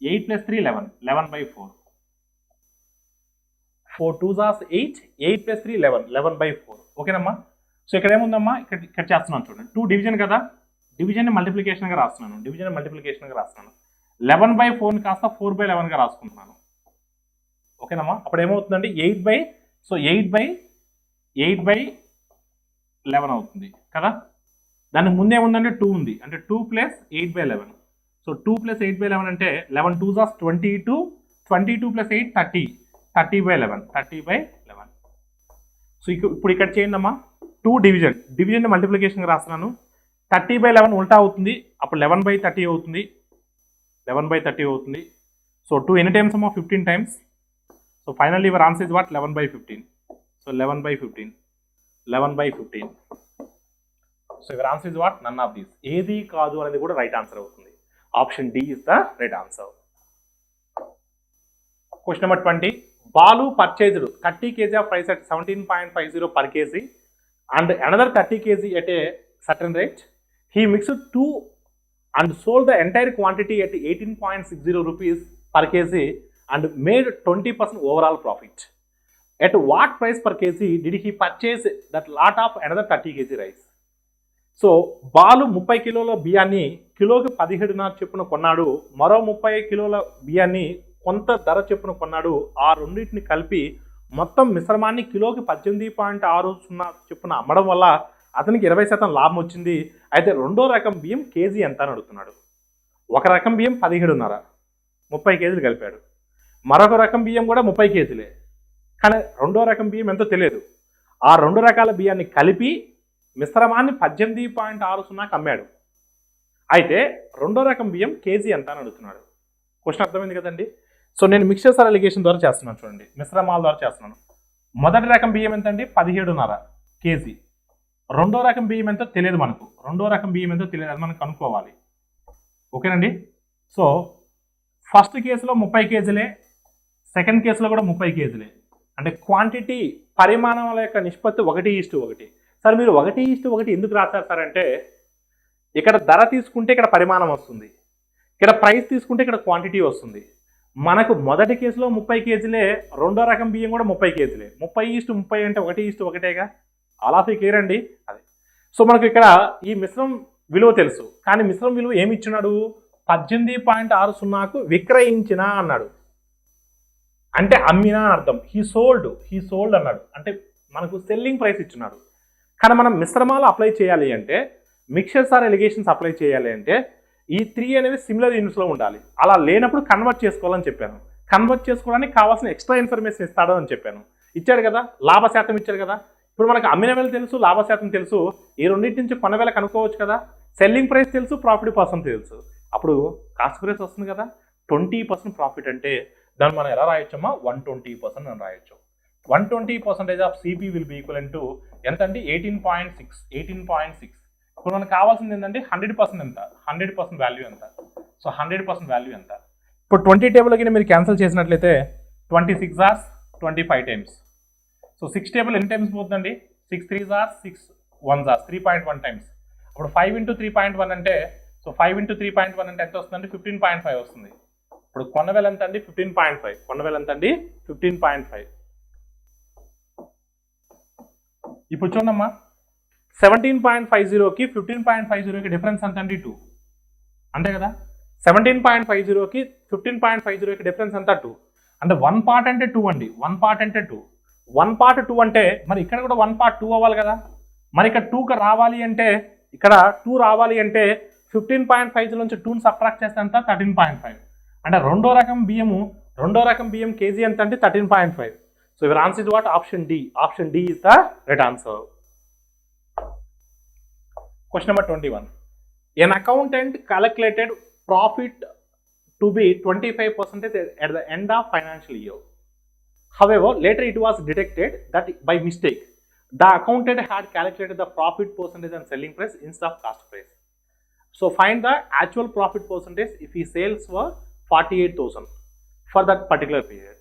8 + 3 11, 11/4. 4 2s are 8, 8 + 3 11, 11/4. ఓకేనమ్మా. సో ఇక్కడ ఏముందమ్మా? ఇక్కడ చేస్తున్నాను చూడండి. 2 డివిజన్ కదా, డివిజన్ మల్టిప్లికేషన్గా రాస్తున్నాను. 11/4ని కాస్త 4/11గా రాసుకుంటున్నాను. ఓకేనమ్మా. అప్పుడు ఏమవుతుందండి? 8/11 అవుతుంది కదా. దానికి ముందే ఉందంటే 2 ఉంది, అంటే 2 + 8/11. సో 2 + 8/11 అంటే 11 2s are 22, 22 + 8 30, 30/11, 30/11. సో ఇప్పుడు ఇక్కడ చేయండి అమ్మా. 2 డివిజన్ మల్టిప్లికేషన్గా రాస్తున్నాను. 30/11 ఉల్టా అవుతుంది, అప్పుడు 11/30 అవుతుంది. 11/30 అవుతుంది. సో 2 ఎన్ని టైమ్స్ అమ్మా? 15 times. So finally your answer is what? 11/15. So 11/15, 11/15. So your answer is what? None of these. ఏది కాదు అనేది కూడా రైట్ ఆన్సర్ అవుతుంది. Option D is the right answer. Question number 20. Balu purchased 30 kg of rice at 17.50 per kg and another 30 kg at a certain rate. He mixed 2 and sold the entire quantity at 18.60 rupees per kg and made 20% overall profit. At what price per kg did he purchase that lot of another 30 kg rice? So Balu 30 కిలోల బియ్యాన్ని కిలోకి 17 చొప్పున కొన్నాడు. మరో 30 కిలోల బియ్యాన్ని కొంత ధర చొప్పున కొన్నాడు. ఆ రెండింటిని కలిపి మొత్తం మిశ్రమాన్ని కిలోకి 18.60 చొప్పున అమ్మడం వల్ల అతనికి 20% లాభం వచ్చింది. అయితే రెండో రకం బియ్యం కేజీ ఎంత అని అడుగుతున్నాడు. ఒక రకం బియ్యం 17.5, 30 కేజీలు కలిపాడు. మరొక రకం బియ్యం కూడా 30 కేజీలే, కానీ రెండో రకం బియ్యం ఎంతో తెలియదు. ఆ రెండు రకాల బియ్యాన్ని కలిపి మిశ్రమాన్ని 18.60కి అమ్మాడు. అయితే రెండో రకం బియ్యం కేజీ ఎంత అని అడుగుతున్నాడు. క్వశ్చన్ అర్థమైంది కదండి. సో నేను మిక్చర్స్ అలిగేషన్ ద్వారా చేస్తున్నాను చూడండి, మిశ్రమాల ద్వారా చేస్తున్నాను. మొదటి రకం బియ్యం ఎంతండి? 17.5 కేజీ. రెండో రకం బియ్యం ఎంతో తెలియదు మనకు, రెండో రకం బియ్యం ఎంతో తెలియదు, అది మనం కనుక్కోవాలి. ఓకేనండి. సో ఫస్ట్ కేసులో 30 కేజీలే, సెకండ్ కేసులో కూడా 30 కేజీలే. అంటే క్వాంటిటీ పరిమాణాల యొక్క నిష్పత్తి 1:1. సార్ మీరు 1:1 ఎందుకు రాస్తారు సార్ అంటే, ఇక్కడ ధర తీసుకుంటే ఇక్కడ పరిమాణం వస్తుంది, ఇక్కడ ప్రైస్ తీసుకుంటే ఇక్కడ క్వాంటిటీ వస్తుంది. మనకు మొదటి కేసులో 30 కేజీలే, రెండో రకం బియ్యం కూడా 30 కేజీలే. 30:30 అంటే 1:1గా. ఆల్ ఆఫ్ యూ క్లియర్ అండి. అది సో మనకు ఇక్కడ ఈ మిశ్రమం విలువ తెలుసు, కానీ మిశ్రమం విలువ ఏమి ఇచ్చినాడు, 18.60కు విక్రయించిన అన్నాడు. అంటే అమ్మినా అర్థం. హీ సోల్డ్ అన్నాడు, అంటే మనకు సెల్లింగ్ ప్రైస్ ఇచ్చినాడు. కానీ మనం మిశ్రమాలు అప్లై చేయాలి అంటే, మిక్చర్స్ ఆర్ ఎలిగేషన్స్ అప్లై చేయాలి అంటే ఈ 3 అనేవి సిమిలర్ యూనిట్స్లో ఉండాలి. అలా లేనప్పుడు కన్వర్ట్ చేసుకోవాలని చెప్పాను. కన్వర్ట్ చేసుకోవడానికి కావాల్సిన ఎక్స్ట్రా ఇన్ఫర్మేషన్ ఇస్తాడు అని చెప్పాను. ఇచ్చాడు కదా, లాభ శాతం ఇచ్చాడు కదా. ఇప్పుడు మనకు అమ్మిన వేల తెలుసు, లాభ శాతం తెలుసు, ఈ రెండింటి నుంచి కొన్న వేల కనుక్కోవచ్చు కదా. సెల్లింగ్ ప్రైస్ తెలుసు, ప్రాఫిట్ పర్సెంట్ తెలుసు, అప్పుడు కాస్ట్ ప్రైస్ వస్తుంది కదా. 20% ప్రాఫిట్ అంటే దాన్ని మనం ఎలా రాయొచ్చమ్మా, 120% అని రాయొచ్చు. 120% of CP will be equal to ఎంత అండి, 18.6. ఇప్పుడు మనకు కావాల్సింది ఏంటంటే 100% ఎంత, 100% వాల్యూ ఎంత. సో 100% వాల్యూ ఎంత. ఇప్పుడు 20 టేబుల్కి మీరు క్యాన్సిల్ చేసినట్లయితే 26 hours 25 టైమ్స్. సో 6 టేబుల్ ఎన్ని టైమ్స్ పోతుందండి, 6 3s are 6 1s are 3.1 times. అప్పుడు 5 into 3.1 అంటే, సో 5 into 3.1 అంటే ఎంత వస్తుందండి, 15.5 వస్తుంది. ఇప్పుడు కొన్నవేల ఎంత అండి, 15.5. కొన్నవేల ఎంత అండి, 15.5. ఇప్పుడు చూడమ్మా, 17.50కి 15.50కి డిఫరెన్స్ ఎంత అండి, 2. అంతే కదా. 17.50కి 15.50కి డిఫరెన్స్ ఎంత, 2. అంటే 1 part అంటే 2 అండి, 1 part అంటే 2. 1 part 2 అంటే మరి ఇక్కడ కూడా 1 part 2 అవ్వాలి కదా. మరి ఇక్కడ 2 రావాలి అంటే, ఇక్కడ 2 రావాలి అంటే 15.50 నుంచి 2ని సబ్ట్రాక్ట్ చేస్తే ఎంత, 13.5. అంటే రెండో రకం బియ్యం కేజీ ఎంత అంటే 13.5. So your answer is what, option D. Option D is the right answer. Question number 21. An accountant calculated profit to be 25% at the end of financial year. However, later it was detected that by mistake, the accountant had calculated the profit percentage and selling price instead of cost price. So find the actual profit percentage if his sales were 48,000 for that particular period.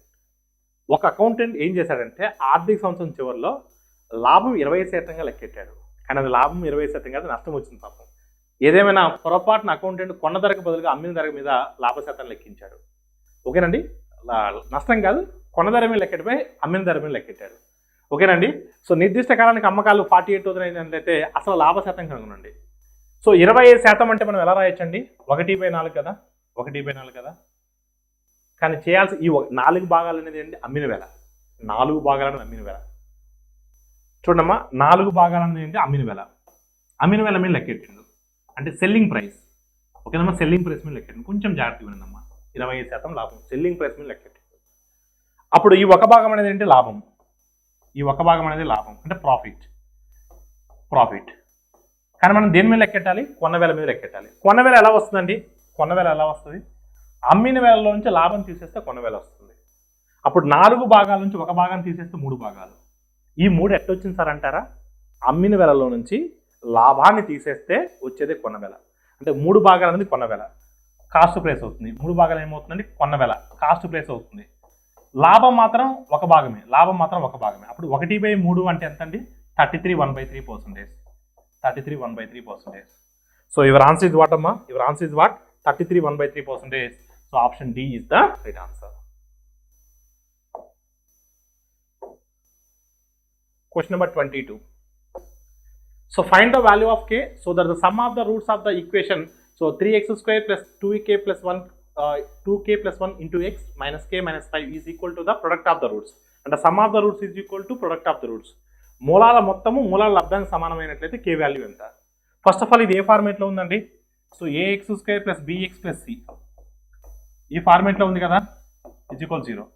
ఒక accountant ఏం చేశాడంటే, ఆర్థిక సంవత్సరం చివరిలో లాభం 20% లెక్కెట్టాడు. కానీ అది లాభం 20% కాదు, నష్టం వచ్చింది పాపం. ఏదేమైనా పొరపాటున అకౌంటెంట్ కొన్న ధరకు బదులుగా అమ్మిన ధర మీద లాభ శాతం లెక్కించాడు. ఓకేనండి, నష్టం కాదు, కొన్న ధర మీద లెక్కెట్టిపోయి అమ్మిన ధర మీద లెక్కెట్టాడు. ఓకేనండి. సో నిర్దిష్ట కాలానికి అమ్మకాలు 48,000 అయినట్లయితే అసలు లాభ శాతం కనుగొనండి. సో 25% అంటే మనం ఎలా రాయొచ్చండి, 1/4 కదా, 1/4 కదా. కానీ చేయాల్సి ఈ 4 భాగాలు అనేది ఏంటి, అమ్మిన వేల. 4 భాగాలను అమ్మిన వేల. చూడమ్మా, 4 భాగాలు అనేది ఏంటి, అమ్మిన వేల. అమ్మిన వేల మీద లెక్కెట్టిండు అంటే సెల్లింగ్ ప్రైస్. ఓకేనమ్మా, సెల్లింగ్ ప్రైస్ మీద లెక్కెట్టిండు. కొంచెం జాగ్రత్తగా వినండమ్మా, 25% లాభం సెల్లింగ్ ప్రైస్ మీద లెక్కెట్టిండు. అప్పుడు ఈ ఒక భాగం అనేది ఏంటి, లాభం. ఈ ఒక భాగం అనేది లాభం అంటే ప్రాఫిట్. కానీ మనం దేని మీద లెక్కెట్టాలి, కొన్న వేల మీద లెక్కెట్టాలి. కొన్న వేల ఎలా వస్తుందండి, కొన్న వేల ఎలా వస్తుంది, అమ్మిన వేలలో నుంచి లాభం తీసేస్తే కొన్న వేల వస్తుంది. అప్పుడు 4 భాగాల నుంచి ఒక భాగాన్ని తీసేస్తే 3 భాగాలు. ఈ 3 ఎట్టొచ్చింది సార్ అంటారా, అమ్మిన వేలలో నుంచి లాభాన్ని తీసేస్తే వచ్చేదే కొన్న వేల. అంటే 3 భాగాలు అనేది కొన్న వేల, కాస్ట్ ప్రైస్ అవుతుంది. 3 భాగాలు ఏమవుతుందండి, కొన్న వేల, కాస్ట్ ప్రైస్ అవుతుంది. లాభం మాత్రం ఒక భాగమే, అప్పుడు 1/3 అంటే ఎంత అండి, 33 1/3%. 33 1/3%. So your answer is what అమ్మా, your answer is what, 33 1/3%. So option D is the right answer. Question number 22. So find the value of k so that the sum of the roots of the equation, so 3x square plus 2k plus 1 2k plus 1 into x minus k minus 5 is equal to the product of the roots, and the sum of the roots is equal to product of the roots. మూలాల మొత్తము మూలాల లబ్ధానికి సమానమైనట్లయితే k value ఎంత. First of all ఇది ఏ ఫార్మేట్లో ఉందండి, so ax square plus bx plus c ఈ ఫార్మేట్లో ఉంది కదా, is equal 0.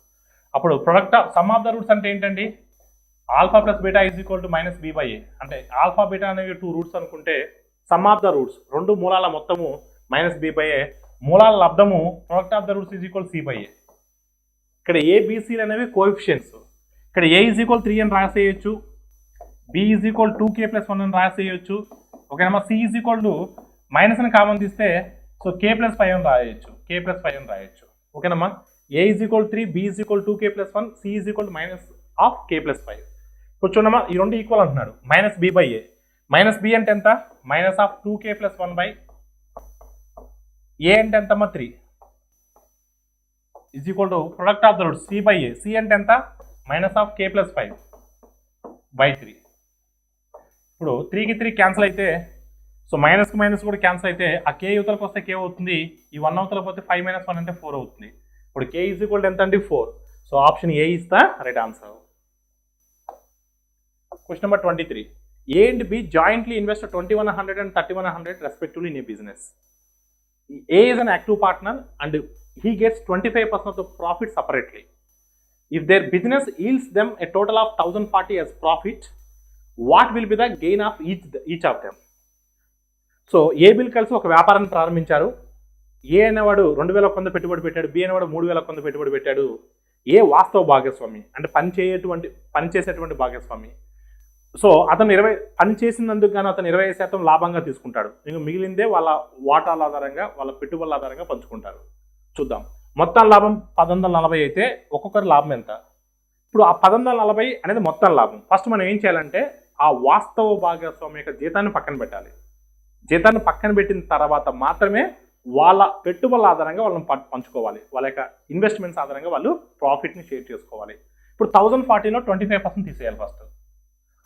అప్పుడు product sum of the roots అంటే ఏంటండి, alpha plus beta is equal to minus B by A. అంటే ఆల్ఫా బీటా అనేవి 2 రూట్స్ అనుకుంటే సమ్ ఆఫ్ ద రూట్స్ 2 మూలాల మొత్తము మైనస్ బి బై ఏ, మూలాల లబ్ధము product of the roots is equal C by A. ఇక్కడ ఏబిసిలు అనేవి కోఎఫిషియన్స్. ఇక్కడ ఏ ఈజ్ ఈక్వల్ 3 అని రాసేయచ్చు, బి ఈజ్ ఈక్వల్ 2k+1 అని రాసేయచ్చు. ఓకేనమ్మా. C is equal to minus అని కామన్ తీస్తే సో k+5 అని రాయొచ్చు, k+5 అని రాయొచ్చు. ఓకేనమ్మా. A is equal 3, B is equal 2k+1, C is equal minus of k+5. ఇప్పుడు చూడమ్మా, ఈ రెండు ఈక్వల్ అంటున్నాడు. Minus B by A. Minus B అంటే ఎంత? Minus of 2k+1 by A అంటే ఎంతమ్మా? 3 is equal to product of the roots C by A. C అంటే ఎంత? Minus of k+5 by 3. ఇప్పుడు 3కి 3 క్యాన్సిల్ అయితే సో మైనస్కి మైనస్ కూడా క్యాన్సిల్ అయితే ఆ కే యువతలకు వస్తే కే అవుతుంది. ఈ 1 అవతలకు పోతే 5 - 1 అంటే 4 అవుతుంది. ఇప్పుడు కే ఈజ్ ఈక్వల్ ఎంత అండి? 4. So option A is the right answer. Question number 23. A and B jointly invest 2100 and 3100 respectively in a business. A is an active partner and he gets 25% of the profit separately. If their business yields them a total of 1040 as profit, what will be the gain of each of them? So A bill కలిసి ఒక వ్యాపారాన్ని ప్రారంభించారు. ఏ అనేవాడు 2000 పెట్టుబడి పెట్టాడు, B అనేవాడు 3000 పెట్టుబడి పెట్టాడు. ఏ వాస్తవ భాగస్వామి అంటే పనిచేసేటువంటి భాగస్వామి. సో అతను పని చేసినందుకు గాను అతను 20% లాభంగా తీసుకుంటాడు. ఇంకా మిగిలిందే వాళ్ళ వాటాల ఆధారంగా వాళ్ళ పెట్టుబడుల ఆధారంగా పంచుకుంటారు. చూద్దాం. మొత్తం లాభం 1140 అయితే ఒక్కొక్కరి లాభం ఎంత? ఇప్పుడు ఆ 1140 అనేది మొత్తం లాభం. ఫస్ట్ మనం ఏం చేయాలంటే ఆ వాస్తవ భాగస్వామి యొక్క జీతాన్ని పక్కన పెట్టాలి. జీతాన్ని పక్కన పెట్టిన తర్వాత మాత్రమే వాళ్ళ పెట్టుబడుల ఆధారంగా వాళ్ళని పంచుకోవాలి. వాళ్ళ యొక్క ఇన్వెస్ట్మెంట్స్ ఆధారంగా వాళ్ళు ప్రాఫిట్ని షేర్ చేసుకోవాలి. ఇప్పుడు 1040లో 25% తీసేయాలి ఫస్ట్.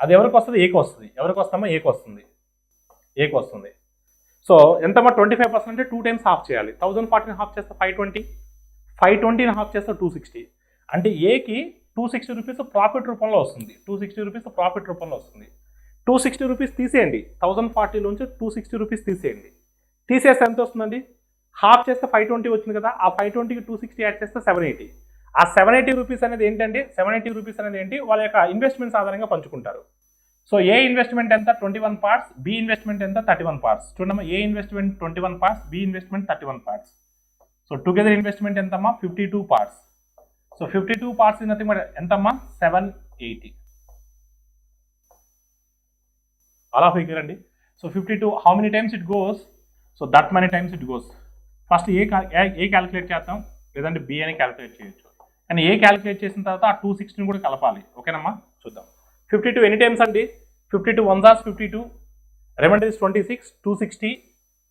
అది ఎవరికి వస్తుంది? ఏకి వస్తుంది. ఎవరికి వస్తామో ఏకి వస్తుంది. ఏకి వస్తుంది. సో ఎంతమ్మా? 25% అంటే 2 times హాఫ్ చేయాలి. 1040ని హాఫ్ చేస్తే 520, 520ని హాఫ్ చేస్తే 260. అంటే ఏకి 260 రూపీస్ ప్రాఫిట్ రూపంలో వస్తుంది. 260 రూపీస్ ప్రాఫిట్ రూపంలో వస్తుంది. 260 రూపీస్ తీసేయండి. 1040లోంచి 260 రూపీస్ తీసేయండి. తీసేస్తే ఎంత వస్తుందండి? హాఫ్ చేస్తే 520 వచ్చింది కదా. ఆ 520కి 260 యాడ్ చేస్తే 780. ఆ 780 రూపీస్ అనేది ఏంటంటే 780 రూపీస్ అనేది ఏంటి? వాళ్ళ యొక్క ఇన్వెస్ట్మెంట్స్ ఆధారంగా పంచుకుంటారు. సో ఏ ఇన్వెస్ట్మెంట్ ఎంత? 21 parts. బి ఇన్వెస్ట్మెంట్ ఎంత? 31 parts. చూడమ్మా, A investment 21 parts, B investment 31 parts. So together investment ఎంతమ్మా? 52 parts. సో 52 parts ఇస్ నథింగ్ బట్ ఎంతమ్మా? 780. అలా ఫిగర్ అండి. So 52 how many times it goes? So that many times it goes. First A calculate చేద్దాం, లేదంటే B అని calculate చేయొచ్చు. కానీ ఏ క్యాలిక్యులేట్ చేసిన తర్వాత ఆ 260ని కూడా కలపాలి. ఓకేనమ్మా. చూద్దాం. 52 ఎన్ని టైమ్స్ అండి? 52 1s are 52, remainder is 26, 260,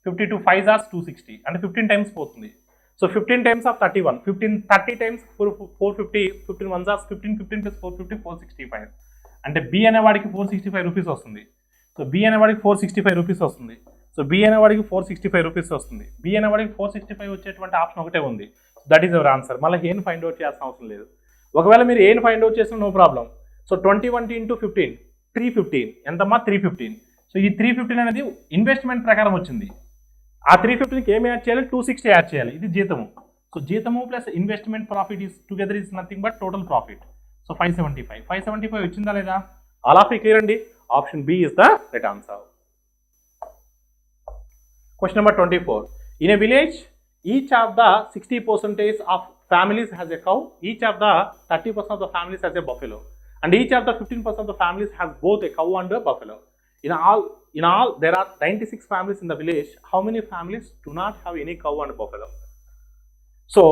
52 5s are 260 అంటే 15 టైమ్స్ పోతుంది. So 15 times of 31, 30 times 450, 15 1s are 15, 15 plus 450 465 అంటే బి అనేవాడికి 465 రూపీస్ వస్తుంది. సో బి అనేవాడికి 465 రూపీస్ వస్తుంది. సో బి అనేవాడికి 465 రూపీస్ వస్తుంది. బి అనేవాడికి 465 వచ్చేటువంటి ఆప్షన్ ఒకటే ఉంది. That is your answer. మళ్ళీ ఏం ఫైండ్ అవుట్ చేయాల్సిన అవసరం లేదు. ఒకవేళ మీరు ఏం ఫైండ్ అవుట్ చేసినా నో ప్రాబ్లం. సో 21 into 15 315 ఎంతమ్మా? 315. సో ఈ 315 అనేది ఇన్వెస్ట్మెంట్ ప్రకారం వచ్చింది. ఆ 315కి ఏమి యాడ్ చేయాలి? 260 యాడ్ చేయాలి. ఇది జీతము. సో జీతము plus investment profit is together is nothing but total profit. So 575 వచ్చిందా లేదా? ఆల్ ఆఫ్ క్లియర్ అండి. Option B is the right answer. Question number 24. In a village each of the 60% of families has a cow, each of the 30% of the families has a buffalo, and each of the 15% of the families has both a cow and a buffalo. In all there are 96 families in the village. How many families do not have any cow and buffalo? So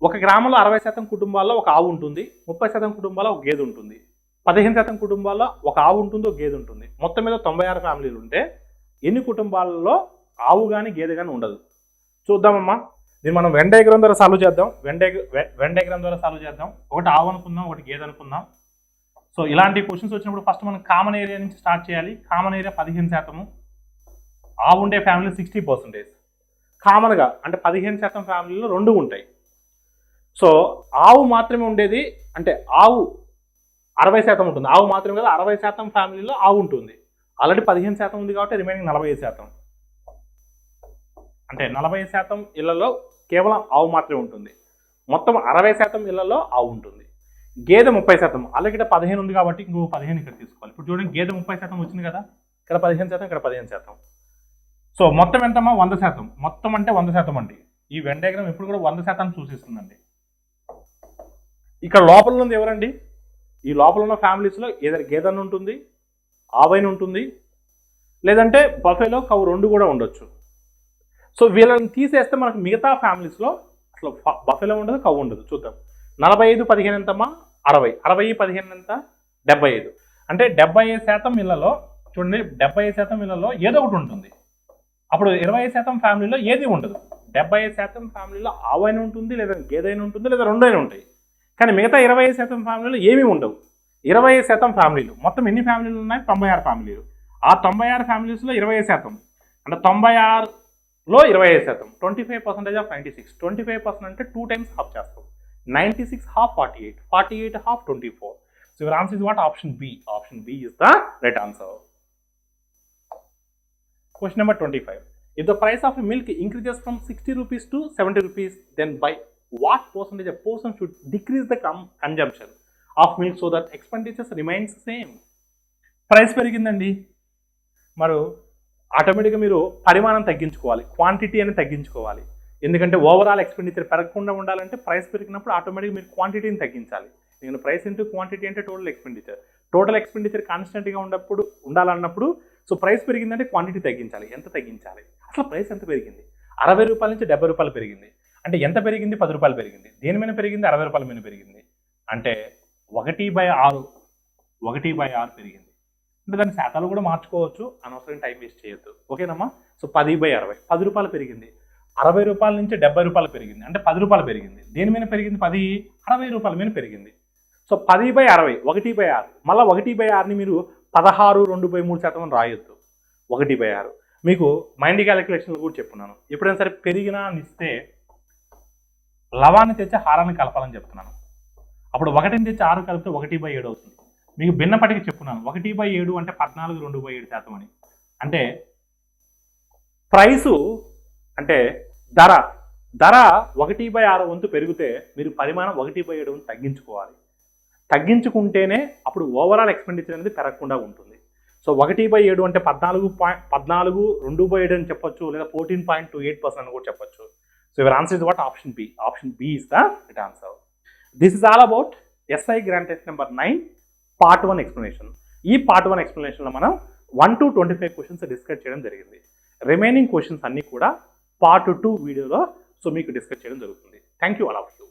ఒక గ్రామంలో 60% కుటుంబాల్లో ఒక ఆవు ఉంటుంది, 30% కుటుంబాల్లో ఒక గేదె ఉంటుంది, 15% కుటుంబాల్లో ఒక ఆవు ఉంటుంది, ఒక గేదె ఉంటుంది. మొత్తం మీద 96 ఫ్యామిలీలు ఉంటే ఎన్ని కుటుంబాలలో ఆవు కానీ గేదె కానీ ఉండదు? చూద్దామమ్మా. దీన్ని మనం వెన్ డయాగ్రామ్ ద్వారా సాల్వ్ చేద్దాం. వెన్ డయాగ్రామ్ ద్వారా సాల్వ్ చేద్దాం. ఒకటి ఆవు అనుకుందాం, ఒకటి గేదె అనుకుందాం. సో ఇలాంటి క్వశ్చన్స్ వచ్చినప్పుడు ఫస్ట్ మనం కామన్ ఏరియా నుంచి స్టార్ట్ చేయాలి. కామన్ ఏరియా 15%, ఆవు ఉండే ఫ్యామిలీ 60%. కామన్గా అంటే 15% ఫ్యామిలీలో 2 ఉంటాయి. సో ఆవు మాత్రమే ఉండేది అంటే ఆవు 60% ఉంటుంది. ఆవు మాత్రమే కదా, 60% ఫ్యామిలీలో ఆవు ఉంటుంది. ఆల్రెడీ 15% ఉంది కాబట్టి రిమైనింగ్ 45%. అంటే 40% ఇళ్లలో కేవలం ఆవు మాత్రమే ఉంటుంది. మొత్తం 60% ఇళ్లలో ఆవు ఉంటుంది. గేదె 30%, ఆల్రెడీ 15 ఉంది కాబట్టి ఇంకో 15 ఇక్కడ తీసుకోవాలి. ఇప్పుడు చూడండి, గేదె 30% వచ్చింది కదా, ఇక్కడ 15%, ఇక్కడ 15%. సో మొత్తం ఎంతమ్మా? 100%. మొత్తం అంటే 100% అండి. ఈ వెన్ డయాగ్రామ్ ఎప్పుడు కూడా 100% సూచిస్తుందండి. ఇక్కడ లోపల ఉన్నది ఎవరండి? ఈ లోపల ఉన్న ఫ్యామిలీస్లో ఏదైనా గేదె ఉంటుంది, ఆవైన్ ఉంటుంది, లేదంటే బఫెలో కౌ రెండు కూడా ఉండొచ్చు. సో వీళ్ళని తీసేస్తే మనకు మిగతా ఫ్యామిలీస్లో అసలు బఫెలో ఉండదు, కౌ ఉండదు. చూద్దాం. 45-15 ఎంతమ్మా? 60. 60-15 ఎంత? 75. అంటే 75% ఇళ్లలో చూడండి, 75% ఇళ్లలో ఏదో ఒకటి ఉంటుంది. అప్పుడు 20% ఫ్యామిలీలో ఏది ఉండదు. 75% ఫ్యామిలీలో ఆవైన ఉంటుంది, లేదా గేదైనా ఉంటుంది, లేదా రెండైనా ఉంటాయి. కానీ మిగతా 25% ఫ్యామిలీలో ఏమీ ఉండవు. 20% ఫ్యామిలీలు, మొత్తం ఎన్ని ఫ్యామిలీలు ఉన్నాయి? 96 ఫ్యామిలీలు. ఆ 96 ఫ్యామిలీస్లో 20%, అంటే 96లో 25%, 25% ఆఫ్ 96. 25% అంటే 2 టైమ్స్ హాఫ్ చేస్తాం. 96 half 48, 48 half 24. So your answer is what? Option B. Option B is the right answer. Question number 25. If the price of milk increases from 60 rupees to 70 rupees, then by what percentage a person should decrease the consumption of milk so that expenditures remains same? Price పెరిగిందండి, మరి ఆటోమేటిక్గా మీరు పరిమాణం తగ్గించుకోవాలి, quantity అని తగ్గించుకోవాలి. ఎందుకంటే overall expenditure పెరగకుండా ఉండాలంటే ప్రైస్ పెరిగినప్పుడు ఆటోమేటిక్గా మీరు క్వాంటిటీని తగ్గించాలి. నేను ప్రైస్ ఇంటూ క్వాంటిటీ అంటే టోటల్ ఎక్స్పెండిచర్ కాన్స్టెంట్గా ఉన్నప్పుడు ఉండాలన్నప్పుడు సో ప్రైస్ పెరిగిందంటే క్వాంటిటీ తగ్గించాలి. ఎంత తగ్గించాలి? అసలు ప్రైస్ ఎంత పెరిగింది? 60 రూపాయల నుంచి 70 రూపాయలు పెరిగింది. అంటే ఎంత పెరిగింది? 10 రూపాయలు పెరిగింది. దేని మీద పెరిగింది? 60 రూపాయల మీద పెరిగింది. అంటే 1/6 పెరిగింది. అంటే దాని శాతాలు కూడా మార్చుకోవచ్చు, అనవసరం టైం వేస్ట్ చేయొద్దు. ఓకేనమ్మా? సో 10/60, 10 రూపాయలు పెరిగింది. 60 రూపాయల నుంచి 70 రూపాయలు పెరిగింది, అంటే 10 రూపాయలు పెరిగింది. దేని మీద పెరిగింది? 60 రూపాయల మీద పెరిగింది. సో 10/60, 1/6. మళ్ళీ 1/6ని మీరు 16.2/3% అని రాయొద్దు. 1/6 మీకు మైండ్ క్యాలిక్యులేషన్లు కూడా చెప్పున్నాను. ఎప్పుడైనా సరే పెరిగినా ఇస్తే లవాన్ని తెచ్చి హారాన్ని కలపాలని చెప్తున్నాను. అప్పుడు 1ని తెచ్చి 6 కలిపితే 1/7 అవుతుంది. మీకు భిన్నపటికి చెప్పున్నాను. 1/7 అంటే 14.2/7% అని. అంటే ప్రైసు అంటే ధర 1/6 వంతు పెరిగితే మీరు పరిమాణం 1/7 వంతు తగ్గించుకోవాలి. తగ్గించుకుంటేనే అప్పుడు ఓవరాల్ ఎక్స్పెండిచర్ అనేది పెరగకుండా ఉంటుంది. సో 1/7 అంటే 14.2/7 అని చెప్పొచ్చు, లేదా 14.28% అని కూడా చెప్పొచ్చు. So your answer is what? Option B. Option B is the right answer. This is all about SI grand test number 9 part 1 explanation. ఈ పార్ట్ 1 ఎక్స్ప్లెనేషన్లో మనం 1 to 25 క్వశ్చన్స్ డిస్కస్ చేయడం జరిగింది. రిమైనింగ్ క్వశ్చన్స్ అన్నీ కూడా పార్ట్ 2 వీడియోలో సో మీకు discuss చేయడం జరుగుతుంది. Thank you all of you.